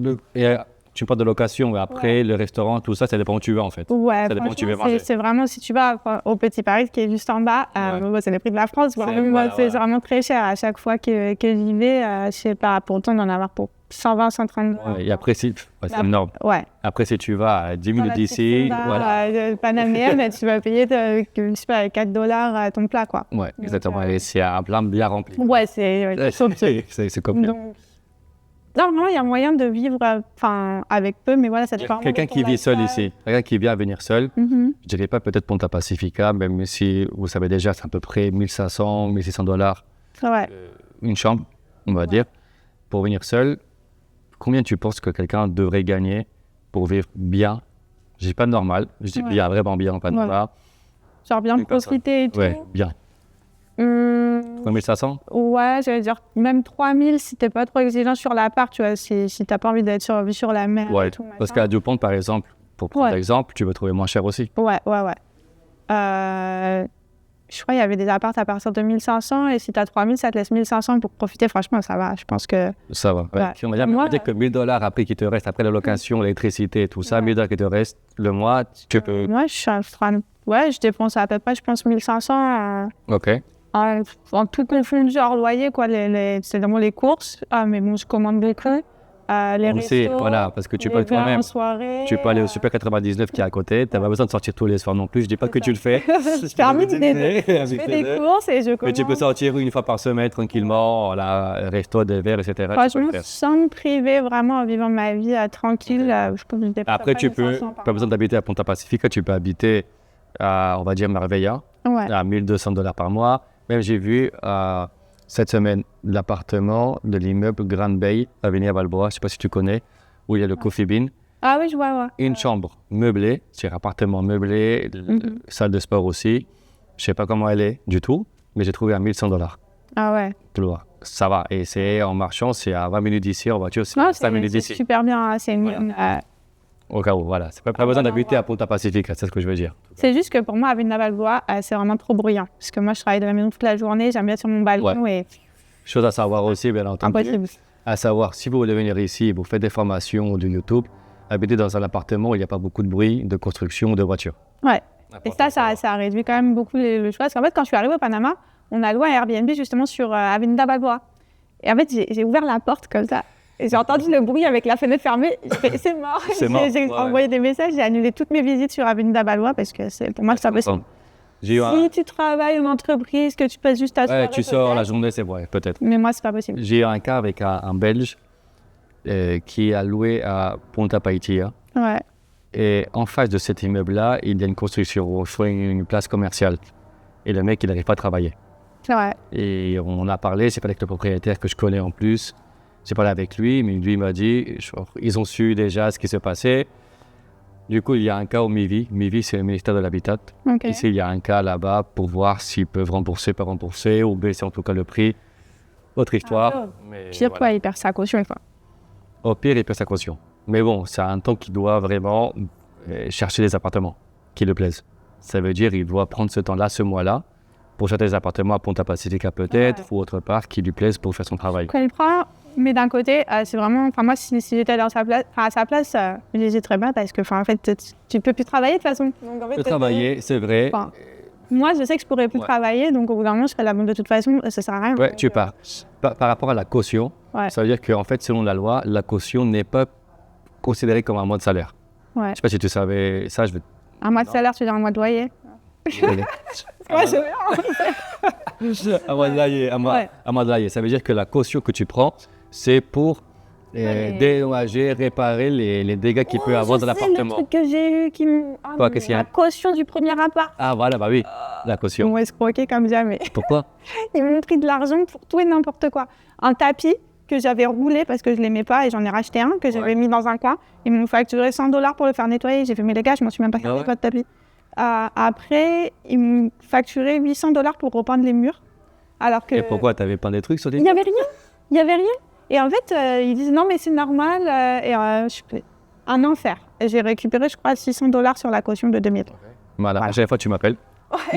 tu parles de location, mais après, le restaurant, tout ça, ça dépend où tu vas en fait. Ouais, Ça dépend où tu veux franchement, manger. c'est vraiment, si tu vas au Petit Paris, qui est juste en bas, bon, c'est les prix de la France, voilà, voilà, c'est voilà. vraiment très cher. À chaque fois que j'y vais, je sais pas, pourtant d'en avoir pour 120, 130 $. Ouais, et après, c'est Là, énorme. Ouais. Après, si tu vas à 10 Dans minutes la d'ici, petite Samba, voilà. panaméenne, tu vas payer, je sais pas, 4 $ ton plat, quoi. Ouais, exactement. Et c'est un plat bien rempli. Ouais, c'est somptueux. C'est copieux. Donc, non, il y a moyen de vivre avec peu, mais voilà, ça dépend. Quelqu'un qui vit seul ici, quelqu'un qui vient à venir seul, je dirais pas peut-être Punta Pacifica, même si vous savez déjà, c'est à peu près 1500, 1600 $, Ouais. une chambre, on va dire. Pour venir seul, combien tu penses que quelqu'un devrait gagner pour vivre bien? Je dis pas normal, je dis Ouais. bien, vraiment bien, pas normal. Genre bien Une personne. profiter et tout. Ouais, bien. 3500? Ouais, j'allais dire même 3000 si t'es pas trop exigeant sur l'appart, tu vois, si t'as pas envie d'être sur la mer. Ouais, et tout, parce machin. qu'à Dupont, par exemple, Pour prendre l'exemple, tu peux trouver moins cher aussi. Ouais. Je crois qu'il y avait des apparts à partir de 1500 et si tu as 3000, ça te laisse 1500 pour profiter. Franchement, ça va. Je pense que... Ça va. Ouais. Puis on va dire que $1000 après qui te reste, après la location, l'électricité et tout ça, $1000 qui te reste le mois, tu peux... Moi, je dépense à peu près, je pense, 1500 OK. En tout confondu hors loyer, quoi. C'est vraiment les courses. Mais bon, je commande beaucoup. Les restos, voilà, parce que tu peux toi-même. Tu peux aller au Super 99 qui est à côté. Tu n'as pas besoin de sortir tous les soirs non plus. Je dis pas que tu le fais. Je fais des courses et je commande. Mais tu peux sortir une fois par semaine tranquillement, resto, des verres, etc. Franchement, sans me priver vraiment en vivant ma vie tranquille. Je peux me déplacer. Après, tu peux, pas besoin d'habiter à Punta Pacifica. Tu peux habiter à, on va dire, Marbella, à $1,200 par mois. Même j'ai vu cette semaine l'appartement de l'immeuble Grand Bay, Avenida Balboa, je ne sais pas si tu connais, où il y a le Coffee Bean. Ah oui, je vois. Une chambre meublée, c'est un appartement meublé, salle de sport aussi. Je ne sais pas comment elle est du tout, mais j'ai trouvé à $1,100. Ah ouais. Tu vois, ça va. Et c'est en marchant, c'est à 20 minutes d'ici, en voiture, c'est 5 minutes d'ici. C'est super bien, c'est au cas où, voilà. C'est pas besoin d'habiter à Punta Pacifica, c'est ce que je veux dire. C'est juste que pour moi, Avenida Balboa, c'est vraiment trop bruyant. Parce que moi, je travaille de la maison toute la journée, j'aime bien être sur mon balcon et... Chose à savoir aussi, bien entendu. Impossible. À savoir, si vous voulez venir ici, vous faites des formations de YouTube, habitez dans un appartement où il n'y a pas beaucoup de bruit, de construction, de voitures. Ouais. Et ça réduit quand même beaucoup le choix. Parce qu'en fait, quand je suis arrivée au Panama, on a loué un Airbnb justement sur Avenida Balboa. Et en fait, j'ai ouvert la porte comme ça. Et j'ai entendu le bruit avec la fenêtre fermée. C'est mort. J'ai envoyé des messages, j'ai annulé toutes mes visites sur Avenida Balboa parce que pour moi, c'est pas possible. Si tu travailles en entreprise, que tu passes juste ta soirée... tu sors la journée, c'est vrai, peut-être. Mais moi, c'est pas possible. J'ai eu un cas avec un Belge qui a loué à Punta Paitilla. Ouais. Et en face de cet immeuble-là, il y a une construction, une place commerciale. Et le mec, il n'arrive pas à travailler. C'est vrai. Et on a parlé, c'est pas avec le propriétaire que je connais en plus. J'ai parlé avec lui, mais lui m'a dit, ils ont su déjà ce qui se passait. Du coup, il y a un cas au MIVI. MIVI, c'est le ministère de l'Habitat. Okay. Ici, il y a un cas là-bas pour voir s'ils peuvent rembourser, pas rembourser, ou baisser en tout cas le prix. Autre histoire. Pire, quoi, il perd sa caution, quoi. Au pire, il perd sa caution. Mais bon, c'est un temps qu'il doit vraiment chercher des appartements qui le plaisent. Ça veut dire qu'il doit prendre ce temps-là, ce mois-là, pour chercher des appartements à Punta Pacifica peut-être, ou autre part, qui lui plaisent pour faire son travail. Quand il prend, mais d'un côté, c'est vraiment... Enfin, moi, si j'étais à sa place, j'hésiterais pas parce que, en fait, tu peux plus travailler de toute façon. Donc, en fait, travailler, c'est vrai. Moi, je sais que je pourrais plus travailler, donc au bout d'un moment, je serais là-bas de toute façon, ça sert à rien. Ouais, tu pars. Par rapport à la caution, ça veut dire qu'en fait, selon la loi, la caution n'est pas considérée comme un mois de salaire. Ouais. Je sais pas si tu savais ça. Un mois de salaire, tu veux dire un mois de loyer? Un mois de loyer. Ça veut dire que la caution que tu prends, c'est pour dédommager, réparer les dégâts qu'il peut avoir dans l'appartement. C'est le truc que j'ai eu qui me... Qu'est-ce qu'il y a? La caution du premier appart. Ah voilà, bah oui, la caution. Ils m'ont escroqué comme jamais. Pourquoi? Ils m'ont pris de l'argent pour tout et n'importe quoi. Un tapis que j'avais roulé parce que je l'aimais pas et j'en ai racheté un que j'avais mis dans un coin. Ils m'ont facturé $100 pour le faire nettoyer. J'ai fait, mais les gars, je m'en suis même pas servi de tapis. Après, ils m'ont facturé $800 pour repeindre les murs. Alors que... Et pourquoi? T'avais peint des trucs sur des... Il n'y avait rien. Et en fait, ils disent non, mais c'est normal. Un enfer. Et j'ai récupéré, je crois, $600 sur la caution de 2000. Voilà. À chaque fois, tu m'appelles.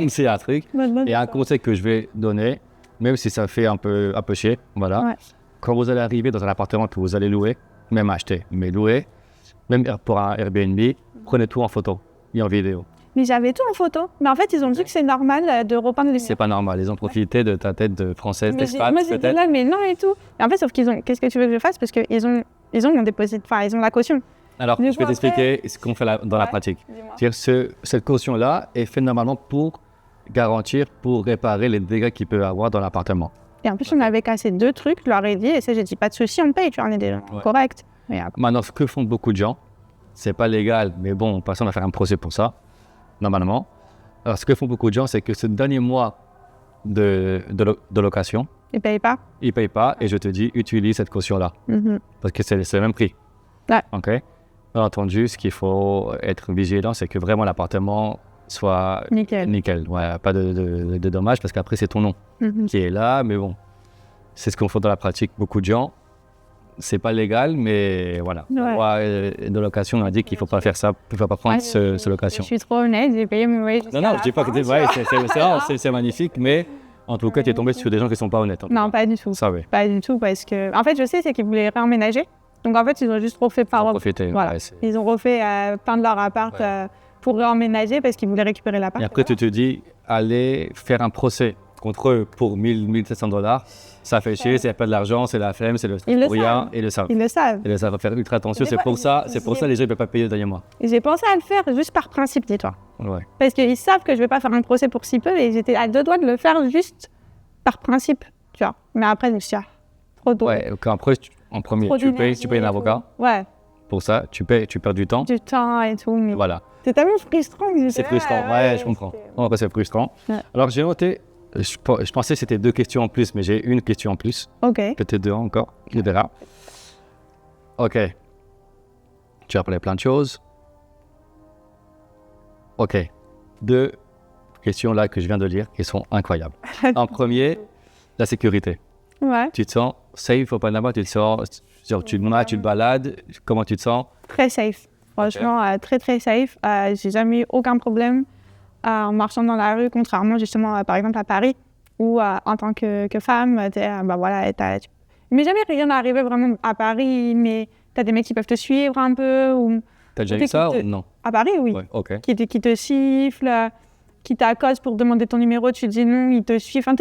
C'est un truc. Et un conseil que je vais donner, même si ça fait un peu chier, voilà. Ouais. Quand vous allez arriver dans un appartement que vous allez louer, même acheter, mais louer, même pour un Airbnb, prenez tout en photo et en vidéo. Mais j'avais tout en photo. Mais en fait, ils ont dit que c'est normal de repeindre les... C'est pas normal. Ils ont profité de ta tête de française, d'expat, moi, j'étais là, mais non et tout. Et en fait, sauf qu'ils ont... Qu'est-ce que tu veux que je fasse? Parce qu'ils ont mon dépôt... Enfin, ils ont la caution. Alors, je vais t'expliquer ce qu'on fait dans la pratique. C'est-à-dire cette caution-là est faite normalement pour garantir, pour réparer les dégâts qu'il peut avoir dans l'appartement. Et en plus, on avait cassé 2 trucs. Je leur ai dit, et ça, j'ai dit, pas de souci, on paye, tu vois, on est déjà correct. Maintenant, ce que font beaucoup de gens, c'est pas légal, mais bon, personne va faire un procès pour ça. Normalement. Alors, ce que font beaucoup de gens, c'est que ce dernier mois de location, ils ne payent pas. Ils ne payent pas et je te dis, utilise cette caution-là. Parce que c'est le même prix. Ouais. OK? Bien entendu, ce qu'il faut être vigilant, c'est que vraiment l'appartement soit nickel. Ouais, pas de dommages parce qu'après, c'est ton nom qui est là. Mais bon, c'est ce qu'on fait dans la pratique. Beaucoup de gens c'est pas légal, mais voilà. Ouais. La loi de location a dit qu'il faut pas faire ça, il faut pas prendre ce location. Je suis trop honnête, j'ai payé mon loyer jusqu'à Non, la je dis pas que fin, c'est vrai, tu vois. c'est magnifique, mais en tout cas, tu es tombé sur des gens qui sont pas honnêtes. Non, pas du tout. Ça, oui. Pas du tout, parce que... En fait, je sais, c'est qu'ils voulaient réemménager. Donc, en fait, ils ont juste refait par... Profiter. Voilà. Ouais, Ils ont refait plein de leur appart pour réemménager parce qu'ils voulaient récupérer l'appart. et après, tu te dis, allez faire un procès contre eux pour 1 700 $. Ça fait chier, c'est pas de l'argent, c'est la flemme, c'est le stress pour rien, et le savent. Ils le savent. Et le savent faire ultra attention, Mais c'est pour ça les gens ne peuvent pas payer le dernier mois. Et j'ai pensé à le faire juste par principe, dis-toi. Ouais. Parce qu'ils savent que je vais pas faire un procès pour si peu et j'étais à 2 doigts de le faire juste par principe, tu vois. Mais après, je me suis dit, trop tôt. Ouais, après, en premier, tu payes un avocat. Ouais. Pour ça, tu perds du temps. Du temps et tout. Mais Voilà. c'est tellement frustrant. C'est frustrant, ouais, je comprends. Bon, après, c'est frustrant. Ouais. Alors, j'ai noté, je pensais que c'était 2 questions en plus, mais j'ai une question en plus. Ok. Peut-être 2 encore, on verra. Ok. Tu as parlé plein de choses. Ok. 2 questions là que je viens de lire qui sont incroyables. En premier, la sécurité. Ouais. Tu te sens safe au Panama? Tu te sens, genre, tu te balades, comment tu te sens? Très safe. Franchement, très très safe. J'ai jamais eu aucun problème en marchant dans la rue, contrairement justement, par exemple, à Paris, où en tant que femme, voilà, il m'est jamais rien arrivé vraiment à Paris, mais t'as des mecs qui peuvent te suivre un peu. Ou... T'as déjà vu ça ou non? À Paris, oui. Ouais, ok. Qui te sifflent, qui t'accostent pour demander ton numéro, tu dis non, ils te suivent. Enfin,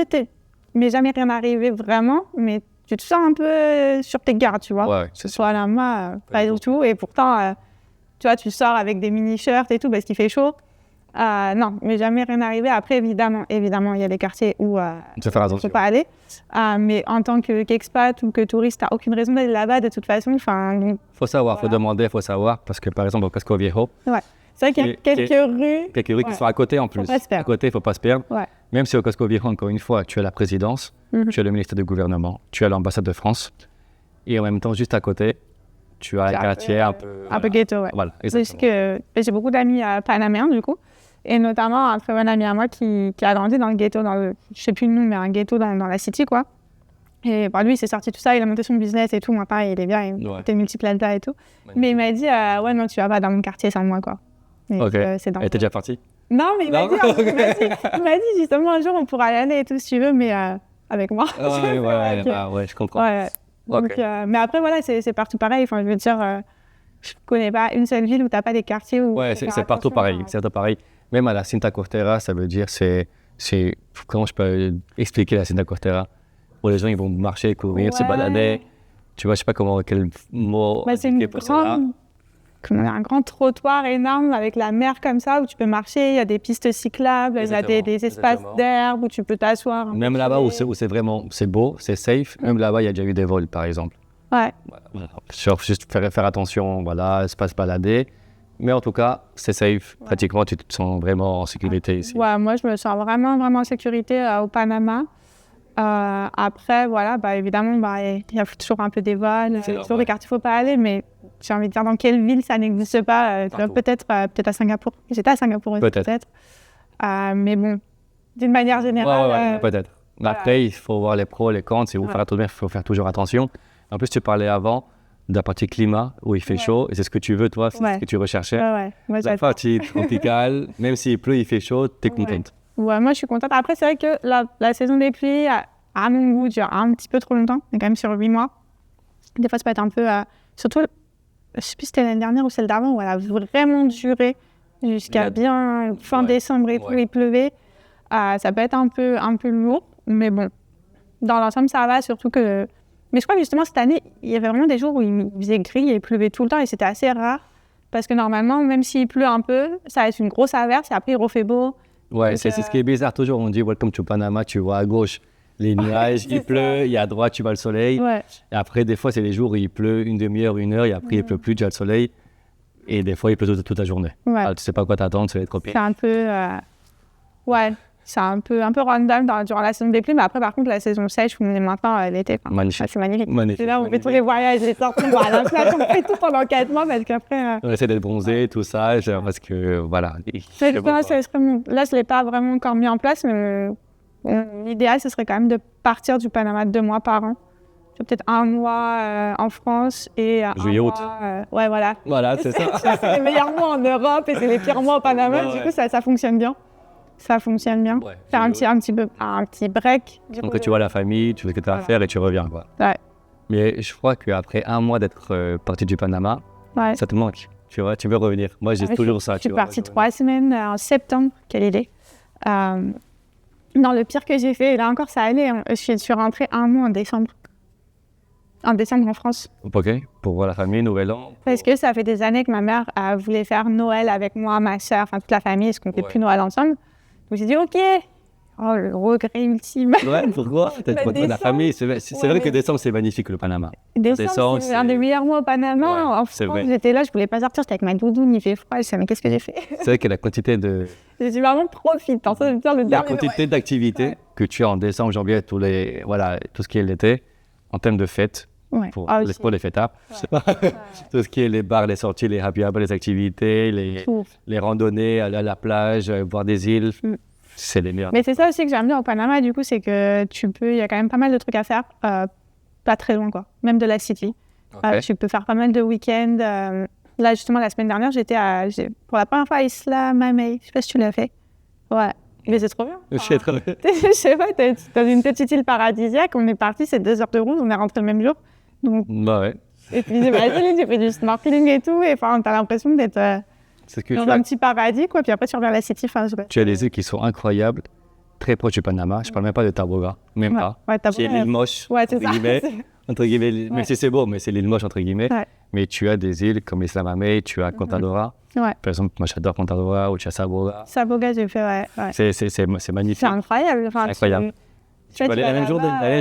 il m'est jamais rien arrivé vraiment, mais tu te sens un peu sur tes gardes, tu vois. Ouais, c'est sûr. Voilà, moi, pas du tout. Et pourtant, tu vois, tu sors avec des mini-shirts et tout parce qu'il fait chaud. Non, mais jamais rien arrivé. Après, évidemment, il y a des quartiers où Tu vas faire tu ne attention. peux pas aller. Mais en tant qu'expat ou que touriste, tu n'as aucune raison d'aller là-bas de toute façon. Faut savoir, Voilà. faut demander, faut savoir, parce que par exemple au Casco Viejo, C'est vrai qu'il y a quelques rues qui sont à côté en plus. Faut pas se perdre. À côté, il faut pas se perdre. Ouais. Même si au Casco Viejo, encore une fois, tu as la présidence, tu as le ministère du gouvernement, tu as l'ambassade de France, et en même temps, juste à côté, tu as un quartier un peu ghetto, ouais. Voilà, Parce exactement. que j'ai beaucoup d'amis panaméens, du coup. Et notamment un très bon ami à moi qui a grandi dans le ghetto, je sais plus le nom, mais un ghetto dans la city, quoi. Et lui, il s'est sorti tout ça, il a monté son business et tout. Moi, pareil, il est bien, il était multiplanétaire et tout. Mais il m'a dit, ouais, non, tu vas pas dans mon quartier sans moi, quoi. Et Ok. c'est dans Et t'es déjà parti? Non, mais il m'a dit, justement, un jour, on pourra y aller et tout, si tu veux, mais avec moi. Ouais, je comprends. Ouais. Donc, mais après, voilà, c'est partout pareil. Enfin, je veux dire, je connais pas une seule ville où t'as pas des quartiers où... Ouais, c'est partout pareil. C'est partout pareil. Même à la Cinta Costera, ça veut dire, comment je peux expliquer la Cinta Costera? Où les gens, ils vont marcher, courir, se balader. Tu vois, je sais pas quel mot... c'est un grand trottoir énorme avec la mer comme ça, où tu peux marcher, il y a des pistes cyclables, il y a des espaces d'herbe où tu peux t'asseoir. Même là-bas où c'est beau, c'est safe, même là-bas, il y a déjà eu des vols, par exemple. Ouais. Voilà. Juste faire attention, voilà, se pas se balader. Mais en tout cas, c'est safe. Pratiquement, tu te sens vraiment en sécurité ici. Ouais, moi, je me sens vraiment, vraiment en sécurité au Panama. Après, voilà, évidemment, il y a toujours un peu des vols, toujours des quartiers, il ne faut pas aller, mais j'ai envie de dire dans quelle ville ça n'existe pas. Peut-être à Singapour. J'étais à Singapour aussi, peut-être. Mais bon, d'une manière générale. Ouais, peut-être. Après, il faut voir les pros, les cons, il faut faire toujours attention. En plus, tu parlais avant de la partie climat où il fait chaud, et c'est ce que tu veux, toi, c'est ce que tu recherchais. Moi, la partie tropicale, même s'il pleut, il fait chaud, t'es contente. Ouais, moi je suis contente. Après, c'est vrai que la saison des pluies, à mon goût, dure un petit peu trop longtemps. On est quand même sur 8 mois. Des fois, ça peut être un peu. Surtout, je sais plus si c'était l'année dernière ou celle d'avant, où elle a vraiment duré jusqu'à bien fin décembre et tout, il pleuvait. Ça peut être un peu lourd, mais bon, dans l'ensemble, ça va. Surtout que. Mais je crois que justement, cette année, il y avait vraiment des jours où il faisait gris et il pleuvait tout le temps et c'était assez rare. Parce que normalement, même s'il pleut un peu, ça va être une grosse averse et après, il refait beau. Ouais, c'est ce qui est bizarre. Toujours, on dit Welcome to Panama, tu vois à gauche les nuages, il pleut, et à droite, tu vois le soleil. Ouais. Et après, des fois, c'est les jours où il pleut une demi-heure, 1 heure, et après, il pleut plus, tu as le soleil. Et des fois, il pleut toute la journée. Ouais. Alors, tu sais pas quoi t'attendre, ça va être trop pire. C'est un peu. Ouais, c'est un peu random durant la saison des pluies, mais après, par contre, la saison sèche, on est maintenant l'été. Magnifique. C'est magnifique. C'est là où on fait tous les voyages, les sorties, à la plage, on fait tout pendant 4 mois parce qu'après. On essaie d'être bronzé, tout ça, parce que voilà. Là, je l'ai pas vraiment encore mis en place, mais l'idéal, ce serait quand même de partir du Panama 2 mois par an. peut-être un mois en France et Juillet, un août. mois, ouais, voilà. Voilà, c'est ça. C'est les meilleurs mois en Europe et c'est les pires mois au Panama. Ouais, Du ouais. coup, ça fonctionne bien. Ça fonctionne bien. Ouais, Faire un juillet, petit break. Donc tu vois la famille, tu fais ce que tu as à Voilà. faire et tu reviens, quoi. Ouais. Mais je crois qu'après un mois d'être parti du Panama, Ouais. ça te manque. Tu vois, tu veux revenir. Moi, j'ai Ouais, toujours ça. Je suis tu vois, partie moi, je 3 semaines en septembre. Quelle idée. Non, le pire que j'ai fait, et là encore, ça allait. Hein. Je suis rentrée un mois en décembre. En décembre en France. Ok, pour voir la famille, nouvel an. Parce que ça fait des années que ma mère voulait faire Noël avec moi, ma soeur, enfin toute la famille, parce qu'on ne fait Ouais. plus Noël ensemble. Donc j'ai dit OK. Oh, le regret ultime. Ouais, pourquoi Bah, la décembre. famille, c'est Ouais, vrai que mais- décembre, c'est magnifique, le Panama. Décembre, c'est un des meilleurs mois au Panama. Ouais, En c'est France, vrai. j'étais là, je voulais pas sortir, j'étais avec ma doudoune, il fait froid. Je disais, mais qu'est-ce que j'ai fait? C'est vrai que la quantité de J'ai dit vraiment profite. En ça, je veux dire, le la dernier quantité d'activités que tu as en décembre, janvier, tout ce qui est l'été, en termes de fêtes, Ouais. pour Ah, aussi. les fêtards, tout ce qui est les bars, les sorties, les happy hours, les activités, Tout. les randonnées à la plage, voir des îles, Mm. c'est les meilleurs. Mais c'est ça aussi que j'aime bien au Panama, du coup, c'est que il y a quand même pas mal de trucs à faire, pas très loin, quoi. Même de la city. Ok. Tu peux faire pas mal de week-ends. Là, justement, la semaine dernière, pour la première fois à Isla Mamey. Je sais pas si tu l'as fait. Ouais. Mais c'est trop bien. Je sais très bien. Je sais pas, t'es dans une petite île paradisiaque. On est parti, c'est 2 heures de route. On est rentré le même jour. Donc, Bah ouais. et puis, j'ai fait du snorkeling et tout. Et enfin, t'as l'impression d'être C'est ce que dans tu un as. petit paradis, quoi. Puis après, tu reviens à la city. Enfin, Tu as des îles qui sont incroyables, très proches du Panama. Je parle même pas de Taboga, même Ouais, pas. ouais, t'as C'est beau- l'île moche, Ouais, c'est entre ça. guillemets. Entre guillemets, même Ouais. si c'est beau, mais c'est l'île moche, entre guillemets. Ouais. Mais tu as des îles comme Isla Mamey, tu as Contadora. Ouais. Par exemple, moi j'adore Contadora ou tu as Saboga. Saboga, j'ai fait, ouais. C'est magnifique. C'est incroyable. Enfin, C'est incroyable. Tu peux aller la même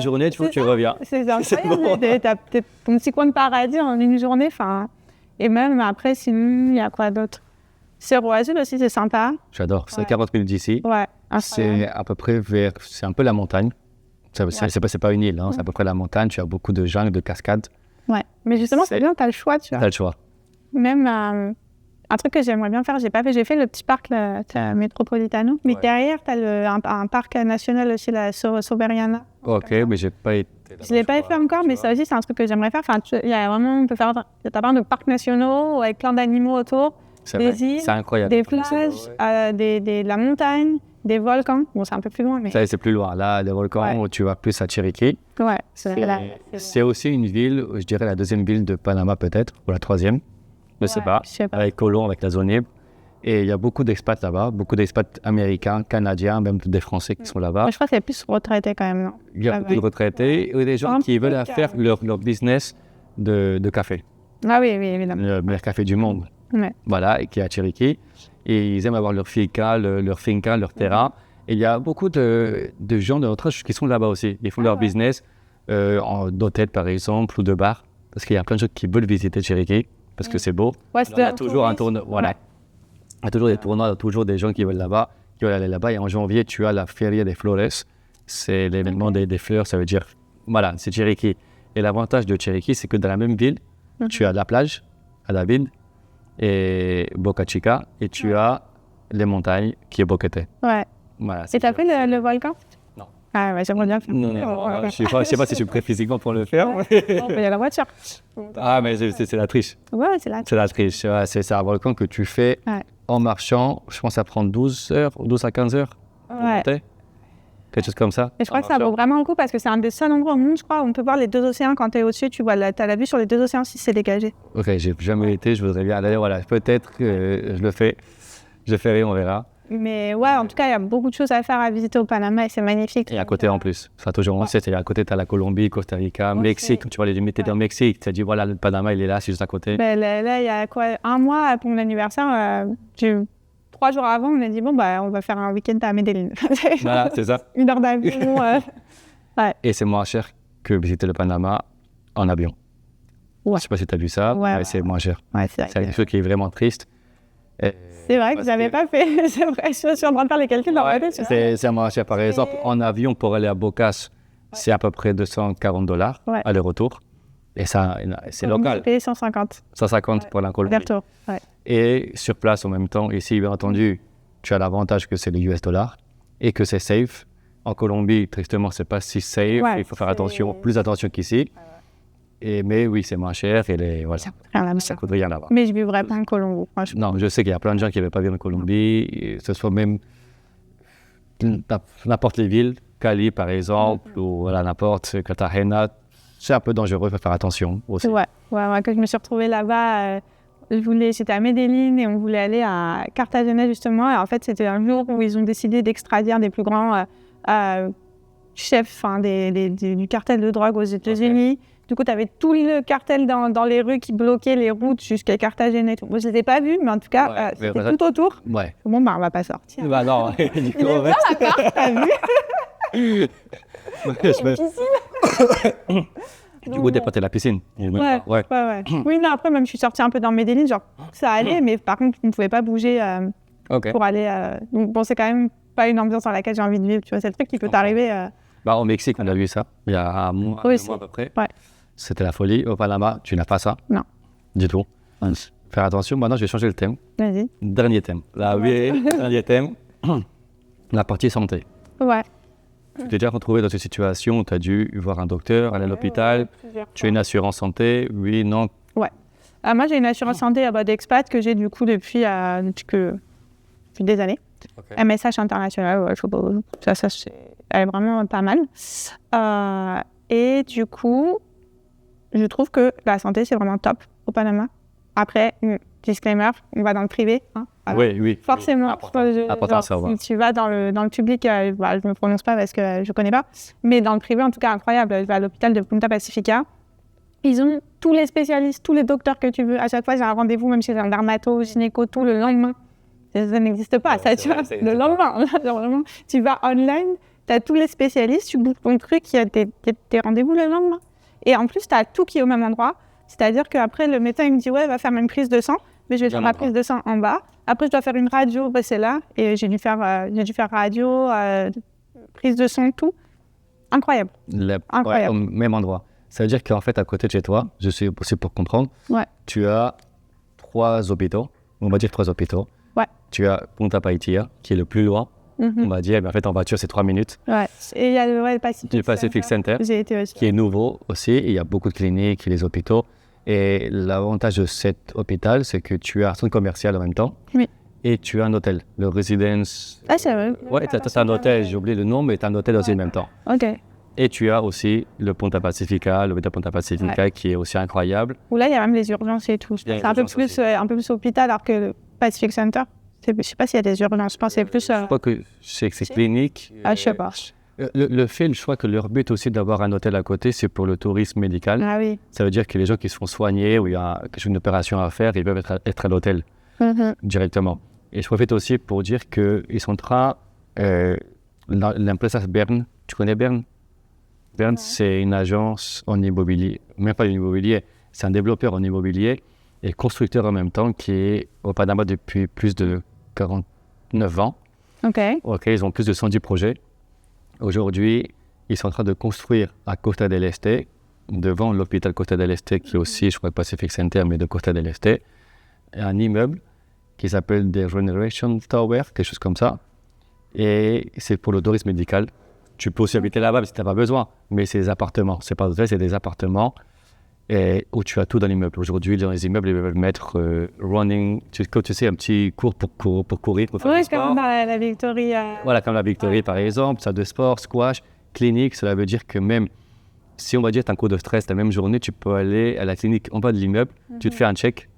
journée, tu c'est reviens. C'est C'est incroyable. bon. T'as ton petit coin de paradis en une journée. Enfin, et même après, sinon, il y a quoi d'autre? Cerro Azul aussi, c'est sympa. J'adore. C'est Ouais. 40 minutes d'ici. Ouais. C'est incroyable. à peu près c'est un peu la montagne. C'est pas une île, hein, c'est à peu près la montagne. Tu as beaucoup de jungles, de cascades. Ouais. Mais justement, c'est C'est- bien, t'as le choix, tu Tu as vois. le choix. Même un truc que j'aimerais bien faire, j'ai pas fait. J'ai fait le petit parc, t'as Metropolitano. Mais Ouais. derrière, t'as un parc national aussi, la Soberiana. Ok, mais j'ai pas été. Je l'ai pas fait encore, mais ça aussi, c'est un truc que j'aimerais faire. Enfin, il y a vraiment, on peut faire, t'as plein de parcs nationaux avec plein d'animaux autour, des îles, C'est incroyable. des plages, de la montagne, des volcans. Bon, c'est un peu plus loin, mais Ça, c'est plus loin. Là, les volcans, Ouais. où tu vas plus à Chiriquí. ouais, c'est C'est aussi une ville, je dirais la deuxième ville de Panama peut-être, ou la troisième. Je ne sais Ouais, pas. je sais pas. Avec Colón, avec la zone libre. Et il y a beaucoup d'expats là-bas, beaucoup d'expats américains, canadiens, même des Français qui sont là-bas. Moi, je crois que c'est plus retraité quand même, non? Il y a Ah, beaucoup de ouais. retraités et des gens Un qui peu veulent faire leur business de café. Ah oui, oui, évidemment. Le meilleur café du monde. Ouais. Voilà, et qui est à Chiriquí. Et ils aiment avoir leur finca, leur terrain. Et il y a beaucoup de gens de notre âge qui sont là-bas aussi. Ils font leur ouais. business d'hôtel, par exemple, ou de bar. Parce qu'il y a plein de gens qui veulent visiter Chiriquí, parce que c'est beau. Ouais, Alors, il y a toujours un tournoi. Voilà. Ouais. Il y a toujours des tournois, toujours des gens qui veulent là-bas, qui veulent aller là-bas. Et en janvier, tu as la Feria des Flores. C'est l'événement des fleurs, ça veut dire. Voilà, c'est Chiriquí. Et l'avantage de Chiriquí, c'est que dans la même ville, tu as la plage, à David, et Boca Chica, et tu as les montagnes, qui est Boquete. Ouais. Voilà, Et t'as fait le volcan? Non. Ah ouais, j'aimerais bien faire. Non, je sais pas si je suis prêt physiquement pour le faire. On peut y aller à la voiture. Ah, mais c'est la triche. Ouais, c'est là. C'est la triche. Ouais, c'est un volcan que tu fais Ouais. en marchant. Je pense que ça prend 12 heures, 12 à 15 heures pour Ouais. monter. Quelque chose comme ça. Et je crois que ça vaut vraiment le coup parce que c'est un des seuls endroits au monde, je crois, où on peut voir les deux océans. Quand tu es au-dessus, tu vois, t'as la vue sur les deux océans si c'est dégagé. Ok, j'ai jamais été, je voudrais bien aller. Voilà, peut-être que je le fais. Je ferai, on verra. Mais ouais, en tout cas, il y a beaucoup de choses à faire, à visiter au Panama et c'est magnifique. Et à côté en plus, ça a toujours lancé. C'est à côté, tu as la Colombie, Costa Rica, Ouais, Mexique. Tu vois les limites dans le Mexique. Tu as dit, voilà, le Panama, il est là, c'est juste à côté. Ben, là, il y a quoi, un mois pour mon anniversaire, 3 jours avant, on a dit, bon, bah, on va faire un week-end à Medellín. Voilà, c'est ça. 1 heure d'avion. Et c'est moins cher que visiter le Panama en avion. Ouais. Je sais pas si tu as vu ça, Ouais, mais ouais. c'est moins cher. Ouais, c'est C'est vrai. quelque chose qui est vraiment triste. Et- C'est vrai que parce j'avais pas fait. C'est vrai, je suis en train de faire les calculs dans ma Ouais, tête. je suis c'est moins cher. Par exemple, en avion pour aller à Bocas, c'est à peu près $240 Ouais. aller-retour. Et ça, c'est là, local. j'ai payé 150 150 pour la Colombie. aller-retour. Ouais. Et sur place en même temps, ici, bien entendu, tu as l'avantage que c'est les US dollars et que c'est safe. En Colombie, tristement, c'est pas si safe. Ouais, Il faut faire attention, plus attention qu'ici. Mais oui, c'est moins cher et voilà. Ça coûte rien là-bas. Mais je vivrais pas en Colombie, franchement. Non, je sais qu'il y a plein de gens qui ne veulent pas vivre en Colombie, et que ce soit même n'importe les villes, Cali par exemple, ou voilà, n'importe, Cartagena, c'est un peu dangereux, il faut faire attention aussi. Ouais, quand je me suis retrouvée là-bas, j'étais à Medellín et on voulait aller à Cartagena justement. Et en fait, c'était un jour où ils ont décidé d'extraire des plus grands chefs du cartel de drogue aux États-Unis. Okay. Du coup, tu avais tout le cartel dans les rues qui bloquaient les routes jusqu'à Cartagena et tout. Moi, je ne les ai pas vus, mais en tout cas, c'était tout autour. Ouais. Bon, on va pas sortir. Bah non, du coup, il est bien l'appart, t'as vu? Du coup, t'es pas à la piscine. Ouais. Oui, non, après, même, je suis sortie un peu dans Medellín, genre, ça allait, mais par contre, je ne pouvais pas bouger pour aller... Donc, bon, c'est quand même pas une ambiance dans laquelle j'ai envie de vivre, tu vois, c'est le truc qui peut t'arriver... Au Mexique, on a vu ça, il y a un mois, 2 mois à peu près. Ouais. C'était la folie. Au Panama, tu n'as pas ça? Non. Du tout. Faire attention, maintenant, je vais changer le thème. Vas-y. Dernier thème. Dernier thème, la partie santé. Ouais. Tu t'es déjà retrouvé dans une situation où tu as dû voir un docteur, aller à l'hôpital, tu as une assurance santé, oui, non? Ouais. Moi, j'ai une assurance santé d'expat que j'ai du coup depuis des années. Okay. MSH international, elle est vraiment pas mal. Et du coup, je trouve que la santé, c'est vraiment top au Panama. Après, disclaimer, on va dans le privé. Hein, oui. Forcément. Important, si tu vas dans le public, je ne me prononce pas parce que je ne connais pas. Mais dans le privé, en tout cas, incroyable. Je vais à l'hôpital de Punta Pacifica. Ils ont tous les spécialistes, tous les docteurs que tu veux. À chaque fois, j'ai un rendez-vous, même chez un dermato, gynéco, tout le lendemain. Ça n'existe pas, ça, tu vois, le lendemain. Genre, vraiment, tu vas online, tu as tous les spécialistes, tu bouges ton truc, il y a tes rendez-vous le lendemain. Et en plus, tu as tout qui est au même endroit. C'est-à-dire qu'après, le médecin il me dit, ouais, va faire une prise de sang. Mais je vais faire ma prise de sang en bas. Après, je dois faire une radio, c'est là. Et j'ai dû faire radio, prise de sang, tout. Incroyable. Incroyable. Ouais, au même endroit. Ça veut dire qu'en fait, à côté de chez toi, je suis possible pour comprendre, tu as 3 hôpitaux, on va dire 3 hôpitaux. Ouais. Tu as Punta Paitilla, qui est le plus loin. On va dire, mais en fait, en voiture, c'est 3 minutes. Ouais. Et il y a le Pacific Center, qui est nouveau aussi. Et il y a beaucoup de cliniques et les hôpitaux. Et l'avantage de cet hôpital, c'est que tu as un centre commercial en même temps. Oui. Et tu as un hôtel, le Residence. Ah, c'est vrai. Ouais, tu as un hôtel, j'ai oublié le nom, mais tu as un hôtel aussi en même temps. OK. Et tu as aussi le Punta Pacifica, l'hôpital Punta Pacifica, qui est aussi incroyable. Où là, il y a même les urgences et tout. C'est un peu plus hôpital, alors que le Pacific Center. Je ne sais pas s'il y a des urgences, je pense que c'est plus... Je crois que c'est clinique. Ah, je sais pas. Je crois que leur but aussi d'avoir un hôtel à côté, c'est pour le tourisme médical. Ah oui. Ça veut dire que les gens qui se font soigner ou il y a une opération à faire, ils peuvent être à l'hôtel directement. Et je profite aussi pour dire qu'ils sont en train... l'empresa Bern, tu connais Bern? Bern, c'est une agence en immobilier, même pas en immobilier, c'est un développeur en immobilier et constructeur en même temps qui est au Panama depuis plus de 49 ans. OK. Ils ont plus de 110 projets. Aujourd'hui, ils sont en train de construire à Costa del Este, devant l'hôpital Costa del Este, qui est aussi, je crois, Pacific Center, mais de Costa del Este, un immeuble qui s'appelle The Regeneration Tower, quelque chose comme ça. Et c'est pour le tourisme médical. Tu peux aussi habiter là-bas si tu n'as pas besoin, mais c'est des appartements. C'est pas vrai, c'est des appartements où tu as tout dans l'immeuble. Aujourd'hui, dans les immeubles, ils veulent mettre running, tu sais, un petit cours pour courir, pour faire du sport. Comme dans la Victory. Voilà, comme la Victory, par exemple, salle de sport, squash, clinique. Cela veut dire que même si on va dire tu as un cours de stress la même journée, tu peux aller à la clinique en bas de l'immeuble, tu te fais un check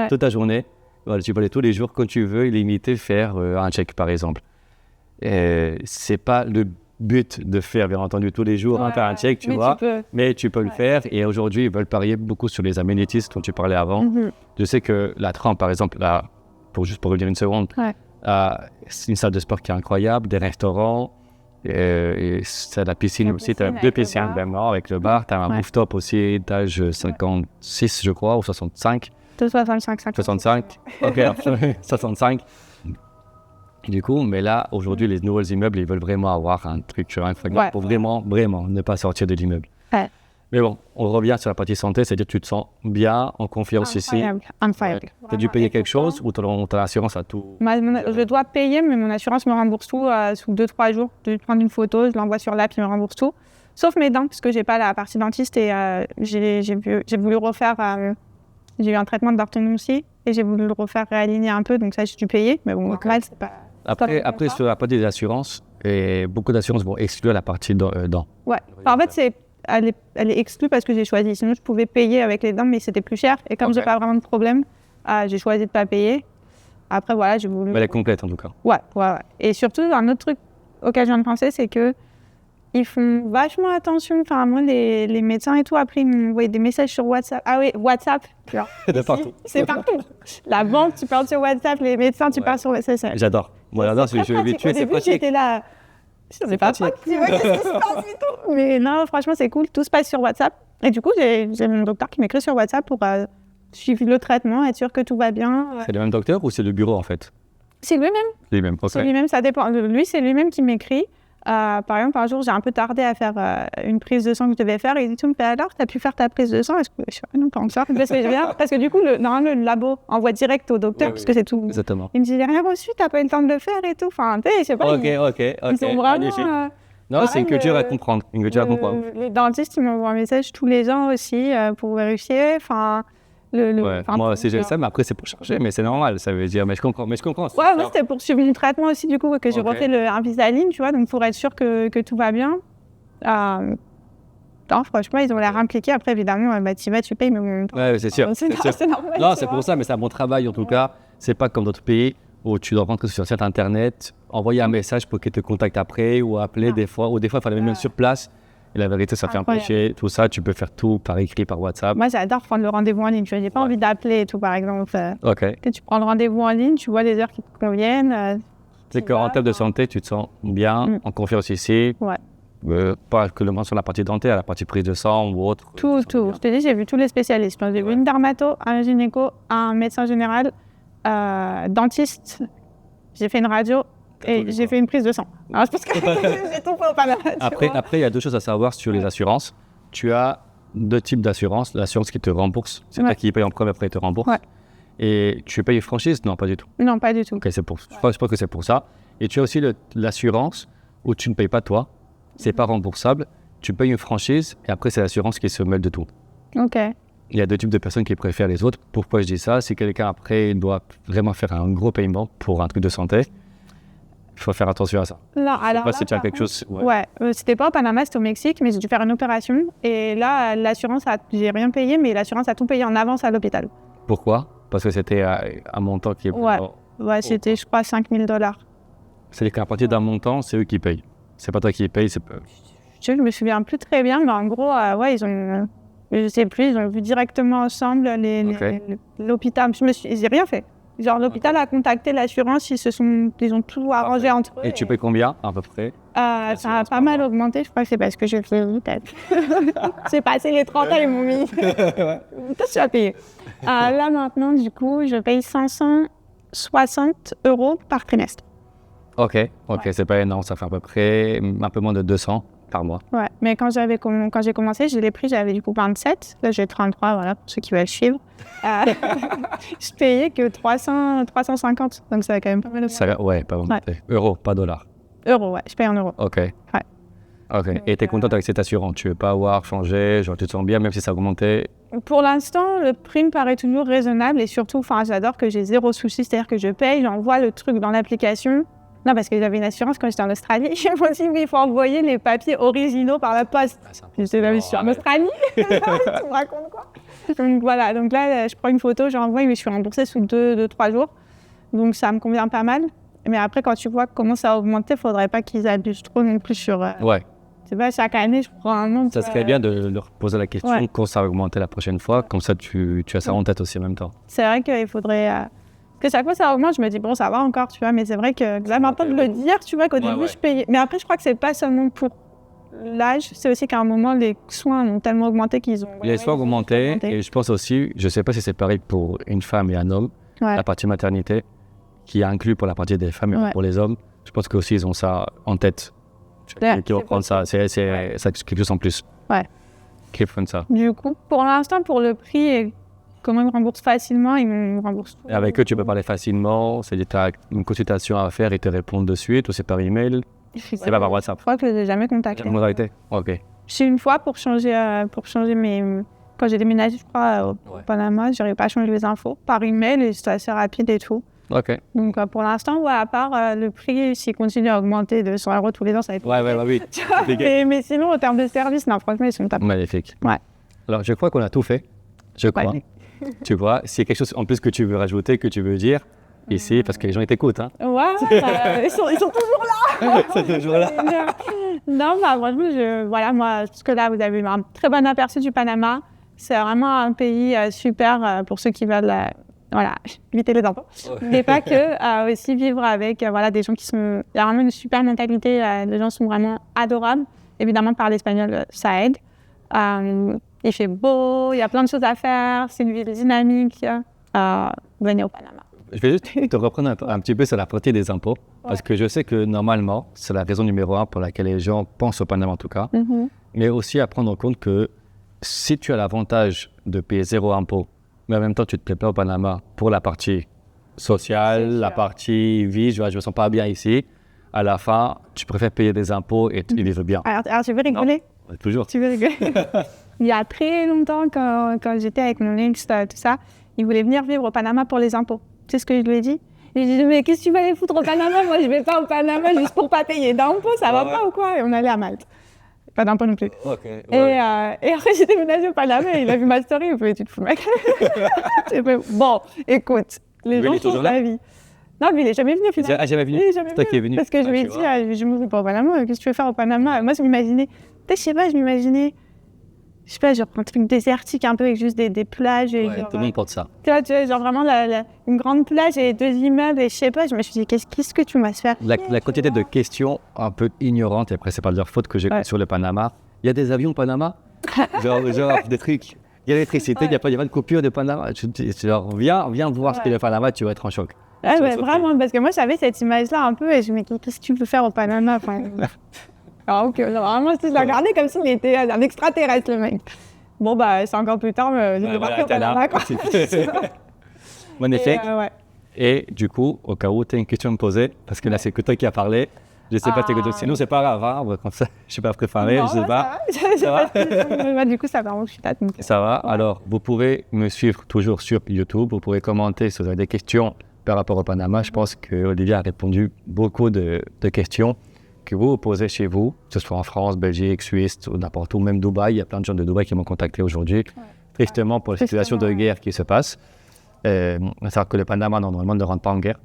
toute ta journée. Voilà, tu peux aller tous les jours quand tu veux, illimité, faire un check, par exemple. C'est pas le but de faire, bien entendu, tous les jours, faire un check, tu vois. Mais tu peux le faire. Et aujourd'hui, ils veulent parier beaucoup sur les amenities dont tu parlais avant. Je sais que la Trump, par exemple, pour revenir une seconde, c'est une salle de sport qui est incroyable, des restaurants, et c'est la piscine aussi. Tu as 2 piscines vraiment avec le bar. Tu as un rooftop aussi d'âge 56, je crois, ou 65. 65. OK, 65. Du coup, mais là, aujourd'hui, les nouveaux immeubles, ils veulent vraiment avoir un truc incroyable pour vraiment ne pas sortir de l'immeuble. Mais bon, on revient sur la partie santé, c'est-à-dire que tu te sens bien, en confiance ici. Incroyable. Tu as dû payer quelque chose ou ton assurance a tout? Je dois payer, mais mon assurance me rembourse tout sous 2-3 jours. Je vais prendre une photo, je l'envoie sur l'app, il me rembourse tout. Sauf mes dents, parce que j'ai pas la partie dentiste et j'ai voulu refaire. J'ai eu un traitement d'orthodontie et j'ai voulu le refaire réaligner un peu, donc ça j'ai dû payer. Mais bon, normal, c'est pas. Après sur la partie des assurances, et beaucoup d'assurances vont exclure la partie dents. Ouais. Enfin, en fait, elle est exclue parce que j'ai choisi. Sinon, je pouvais payer avec les dents, mais c'était plus cher. Et comme j'ai pas vraiment de problème, j'ai choisi de pas payer. Après, voilà, j'ai voulu. Mais elle est complète en tout cas. Ouais. Et surtout, un autre truc auquel je viens de penser, c'est que ils font vachement attention. Enfin, moi, les médecins et tout, après, ils m'envoient des messages sur WhatsApp. Ah oui, WhatsApp. De partout. C'est partout. La banque, tu parles sur WhatsApp. Les médecins, tu parles sur WhatsApp. J'adore. Moi, j'adore, je vais habituer, c'est pratique. J'étais là. C'est pas pratique. Qu'est-ce qui se passe et tout. Mais non, franchement, c'est cool. Tout se passe sur WhatsApp. Et du coup, j'ai mon docteur qui m'écrit sur WhatsApp pour suivre le traitement, être sûr que tout va bien. C'est le même docteur ou c'est le bureau en fait? C'est lui-même. Lui-même, ok. C'est lui-même, ça dépend. Lui, c'est lui-même qui m'écrit. Par exemple, un jour, j'ai un peu tardé à faire une prise de sang que je devais faire. Et il dit, mais alors, tu as pu faire ta prise de sang? Est-ce que je suis non, pas encore. Parce que du coup, normalement, le labo envoie direct au docteur, parce que c'est tout. Exactement. Il me dit, j'ai rien reçu, t'as pas eu le temps de le faire et tout. Enfin, tu sais, je sais pas. Ok. Ils sont vraiment. Non, c'est une culture à comprendre. Les dentistes, ils m'envoient un message tous les ans aussi pour vérifier. Enfin. Moi aussi j'ai ça, mais après c'est pour charger, mais c'est normal, ça veut dire, mais je comprends. Ouais, moi c'était pour suivre mon traitement aussi, du coup, que j'ai refait un Invisalign, tu vois, donc pour être sûr que tout va bien. Non, franchement, ils ont l'air impliqués. Après, évidemment, tu vas, tu payes, mais bon. Ouais, c'est sûr. C'est normal. Non, c'est pour ça, mais c'est un bon travail en tout cas. C'est pas comme d'autres pays où tu dois rentrer sur site internet, envoyer un message pour qu'ils te contactent après ou appeler des fois, ou des fois il fallait même sur place. Et la vérité, ça fait un peu chier. Tout ça, tu peux faire tout par écrit, par WhatsApp. Moi, j'adore prendre le rendez-vous en ligne. Je n'ai pas envie d'appeler et tout, par exemple. Tu prends le rendez-vous en ligne, tu vois les heures qui te conviennent. C'est qu'en termes de santé, tu te sens bien, en confiance ici. Ouais. Pas que le moins sur la partie dentaire, la partie prise de sang ou autre. Tout. Je te dis, j'ai vu tous les spécialistes. J'ai vu une dermato, un gynéco, un médecin général, dentiste. J'ai fait une radio. Et j'ai fait une prise de sang. Alors, je pense que j'ai tout fait au Panama. Après, il y a deux choses à savoir sur les assurances. Tu as deux types d'assurances. L'assurance qui te rembourse, c'est toi qui paye en premier, après il te rembourse. Ouais. Et tu payes une franchise? Non, pas du tout. Non, pas du tout. Okay, je pense que c'est pour ça. Et tu as aussi l'assurance où tu ne payes pas toi. C'est pas remboursable. Tu payes une franchise et après, c'est l'assurance qui se mêle de tout. Ok. Il y a deux types de personnes qui préfèrent les autres. Pourquoi je dis ça? Si quelqu'un après doit vraiment faire un gros paiement pour un truc de santé, il faut faire attention à ça. Non, alors pas si tu as quelque chose. C'était pas au Panama, c'était au Mexique, mais j'ai dû faire une opération. Et là, l'assurance, j'ai rien payé, mais l'assurance a tout payé en avance à l'hôpital. Pourquoi? Parce que c'était un montant qui est. Ouais, c'était, je crois, $5,000. C'est-à-dire qu'à partir d'un montant, c'est eux qui payent. C'est pas toi qui payes, c'est peu. Je me souviens plus très bien, mais en gros, ils ont. Je sais plus, ils ont vu directement ensemble l'hôpital. J'ai rien fait. Genre, l'hôpital a contacté l'assurance, ils ont tout arrangé entre eux. Et tu payes combien, à peu près? Ça a pas mal augmenté, je crois que c'est parce que j'ai fait peut-être. J'ai passé les 30 ans, ils m'ont mis. Toi, tu vas payer. Là, maintenant, du coup, je paye 560 € par trimestre. Ok, c'est pas énorme, ça fait à peu près un peu moins de 200 par mois. Ouais, mais quand j'ai commencé, je l'ai pris, j'avais du coup 27. Là, j'ai 33, voilà, pour ceux qui veulent suivre. Je payais que 350, donc ça va quand même pas mal augmenté. Ouais, pas augmenté. Euros, pas dollars. Euros, ouais, je paye en euros. Ok. Ouais. Ok, et tu es contente avec cette assurance? Tu veux pas avoir changé, genre tu te sens bien même si ça a augmenté? Pour l'instant, le prix me paraît toujours raisonnable et surtout, j'adore que j'ai zéro souci, c'est-à-dire que je paye, j'envoie le truc dans l'application. Non, parce que j'avais une assurance quand j'étais en Australie. Je me suis dit, il faut envoyer les papiers originaux par la poste. Je suis en Australie. Tu me racontes quoi? Donc voilà, donc là, je prends une photo, j'envoie, mais je suis remboursée sous 2-3 jours. Donc ça me convient pas mal. Mais après, quand tu vois comment ça a augmenté, il ne faudrait pas qu'ils abusent trop non plus sur... Ouais. C'est pas chaque année, je prends un nombre. Ça serait bien de leur poser la question quand ça va augmenter la prochaine fois. Comme ça, tu as ça en tête aussi en même temps. C'est vrai qu'il faudrait... Parce que chaque fois ça augmente, je me dis, bon, ça va encore, tu vois, mais c'est vrai que là, maintenant de le dire, tu vois, qu'au début, je payais. Mais après, je crois que c'est pas seulement pour l'âge, c'est aussi qu'à un moment, les soins ont tellement augmenté qu'ils ont... Les soins ont augmenté, et je pense aussi, je sais pas si c'est pareil pour une femme et un homme, la partie maternité, qui est inclus pour la partie des femmes et pour les hommes, je pense qu'aussi, ils ont ça en tête. Qui vont prendre ça, c'est quelque chose en plus. Ouais. qui font ça. Du coup, pour l'instant, pour le prix et comment ils me remboursent facilement, ils me remboursent tout. Et avec eux, tu peux parler facilement, c'est-à-dire tu as une consultation à faire, ils te répondent de suite ou c'est par email. C'est pas par WhatsApp. Je crois que je les ai jamais contactés. Jamais contacté. Ok. C'est une fois pour changer mes... Quand j'ai déménagé, je crois, au Panama, je n'aurais pas changé les infos par email et c'était assez rapide et tout. Ok. Donc pour l'instant, à part le prix, s'il continue à augmenter de 100 € tous les ans, ça va être... Oui. mais sinon, en termes de service, non, franchement, ils sont top. Magnifique. Ouais. Alors, je crois qu'on a tout fait. Je crois. Ouais. Tu vois, s'il y a quelque chose en plus que tu veux rajouter, que tu veux dire, ici, parce que les gens ils t'écoutent. Hein. Ouais, ils sont toujours là. C'est toujours là. Non, franchement, voilà, moi, parce que là, vous avez un très bon aperçu du Panama. C'est vraiment un pays super pour ceux qui veulent éviter les impôts. Mais pas que, aussi vivre avec des gens qui sont... Il y a vraiment une super mentalité, les gens sont vraiment adorables. Évidemment, parler espagnol, ça aide. Il fait beau, il y a plein de choses à faire, c'est une ville dynamique. Venez au Panama. Je vais juste te reprendre un petit peu sur la partie des impôts, parce que je sais que normalement, c'est la raison numéro 1 pour laquelle les gens pensent au Panama en tout cas, mais aussi à prendre en compte que si tu as l'avantage de payer 0 impôt, mais en même temps tu te plais pas au Panama pour la partie sociale, la partie vie, je me sens pas bien ici, à la fin, tu préfères payer des impôts et vivre bien. Alors tu veux rigoler? Non, toujours. Tu veux rigoler? Il y a très longtemps, quand j'étais avec mon ex, tout ça, il voulait venir vivre au Panama pour les impôts. Tu sais ce que je lui ai dit? Je lui ai dit, mais qu'est-ce que tu vas aller foutre au Panama? Moi, je vais pas au Panama juste pour pas payer d'impôts, ça va pas ou quoi? Et on allait à Malte. Pas d'impôts non plus. Okay, et après, j'ai déménagé au Panama et il a vu ma story, il m'a dit, tu te fous, mec. Bon, écoute, les gens font la vie. Non, mais il est jamais venu au final. Ah, jamais venu? C'est toi qui es venu. Parce que je lui ai dit, je me dis, bon, Panama, qu'est-ce que tu veux faire au Panama? Moi, je m'imaginais, peut-être, je sais pas, genre un truc désertique un peu avec juste des plages. Et tout le monde porte ça. Tu vois, genre vraiment une grande plage et 2 immeubles et je sais pas, je me suis dit, qu'est-ce que tu vas se faire? La quantité de questions un peu ignorantes, et après c'est pas de leur faute que j'ai sur le Panama. Il y a des avions au Panama? genre des trucs. Il y a l'électricité, il n'y a pas de coupure de Panama. Genre, viens voir ce qu'est le Panama, tu vas être en choc. Vraiment, parce que moi j'avais cette image-là un peu et je me dis, qu'est-ce que tu veux faire au Panama? Alors, ok, vraiment, si je l'ai regardé comme s'il était un extraterrestre, le mec. Bon, c'est encore plus tard, mais j'ai débarqué au Panama, quoi. Magnifique. Et du coup, au cas où tu as une question à me poser, parce que là, c'est que toi qui as parlé, je sais pas, sinon c'est pas grave, hein, comme ça, je suis pas préparé, je sais pas. Ça va. Du coup, ça va, je suis là. Ça va. Alors, vous pouvez me suivre toujours sur YouTube, vous pouvez commenter si vous avez des questions par rapport au Panama. Je pense que Olivia a répondu beaucoup de questions que vous posez chez vous, que ce soit en France, Belgique, Suisse ou n'importe où, même Dubaï. Il y a plein de gens de Dubaï qui m'ont contacté aujourd'hui, tristement pour la situation de guerre qui se passe. C'est-à-dire que le Panama, normalement, ne rentre pas en guerre.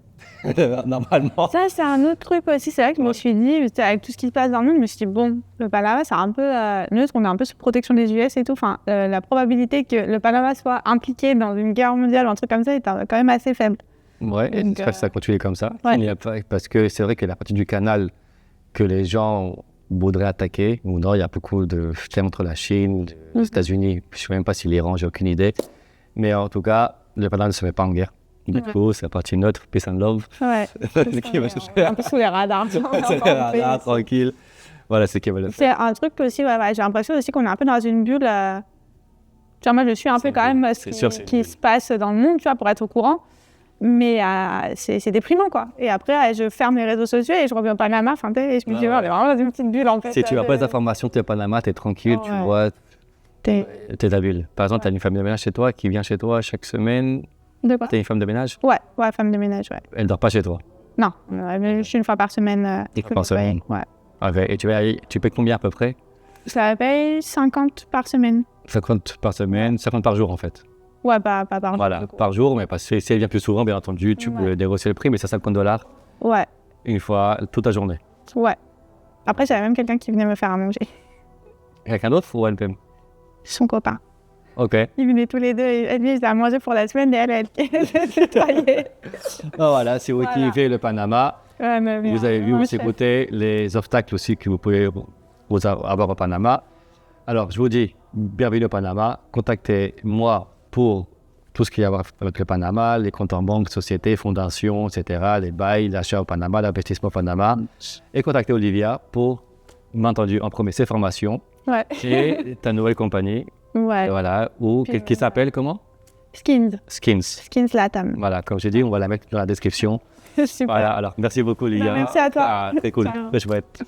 Normalement. Ça, c'est un autre truc aussi. C'est vrai que je me suis dit, avec tout ce qui se passe dans le monde, je me suis dit, bon, le Panama, c'est un peu neutre, on est un peu sous protection des US et tout. Enfin, la probabilité que le Panama soit impliqué dans une guerre mondiale ou un truc comme ça est quand même assez faible. Ouais, et j'espère que ça continue comme ça. Parce que c'est vrai que la partie du canal que les gens voudraient attaquer, ou non, il y a beaucoup de flemme entre la Chine, les États-Unis, je ne sais même pas si l'Iran, j'ai aucune idée. Mais en tout cas, le Panama ne se met pas en guerre. Du coup, c'est la partie neutre, peace and love. Ouais. Un peu sous les radars. Sous les radars, tranquille. Voilà, c'est ce qu'ils veulent faire. C'est un truc aussi, j'ai l'impression aussi qu'on est un peu dans une bulle. Genre, moi, je suis un peu quand même ce qui se passe dans le monde, tu vois, pour être au courant. Mais c'est déprimant, quoi. Et après, je ferme les réseaux sociaux et je reviens au Panama, et je me dis, on est vraiment dans une petite bulle, en fait. Si tu n'as pas d'informations, tu es au Panama, tu es tranquille, tu vois, tu es ta bulle. Par exemple, tu as une femme de ménage chez toi qui vient chez toi chaque semaine. De quoi? Tu es une femme de ménage? Ouais, femme de ménage, ouais. Elle ne dort pas chez toi? Non, je suis une fois par semaine. Une fois par semaine? Ouais. Okay. Et tu payes combien à peu près? Ça paye 50 par semaine. 50 par semaine, 50 par jour en fait? Ouais, pas par jour. Voilà, par jour, mais parce que si elle vient plus souvent, bien entendu, tu peux négocier le prix, mais c'est $50. Ouais. Une fois, toute la journée. Ouais. Après, j'avais même quelqu'un qui venait me faire à manger. Quelqu'un d'autre ou elle-même? Son copain. Ok. Ils venaient tous les deux, elle faisait à manger pour la semaine et elle nettoyait. Voilà, si vous kiffez le Panama, vous avez vu, vous écoutez les obstacles aussi que vous pouvez avoir au Panama. Alors, je vous dis, bienvenue au Panama, contactez-moi pour tout ce qu'il y a à voir avec le Panama, les comptes en banque, sociétés, fondations, etc., les bails, l'achat au Panama, l'investissement au Panama. Et contactez Olivia pour bien entendu, en premier, ses formations Ouais. et ta nouvelle compagnie, Ouais. voilà, qui s'appelle comment? Skins. Skins. Skins Latam. Voilà, comme j'ai dit, on va la mettre dans la description. Super. Voilà, alors merci beaucoup, Olivia. Merci à toi. Ah, très cool, Ciao. très chouette.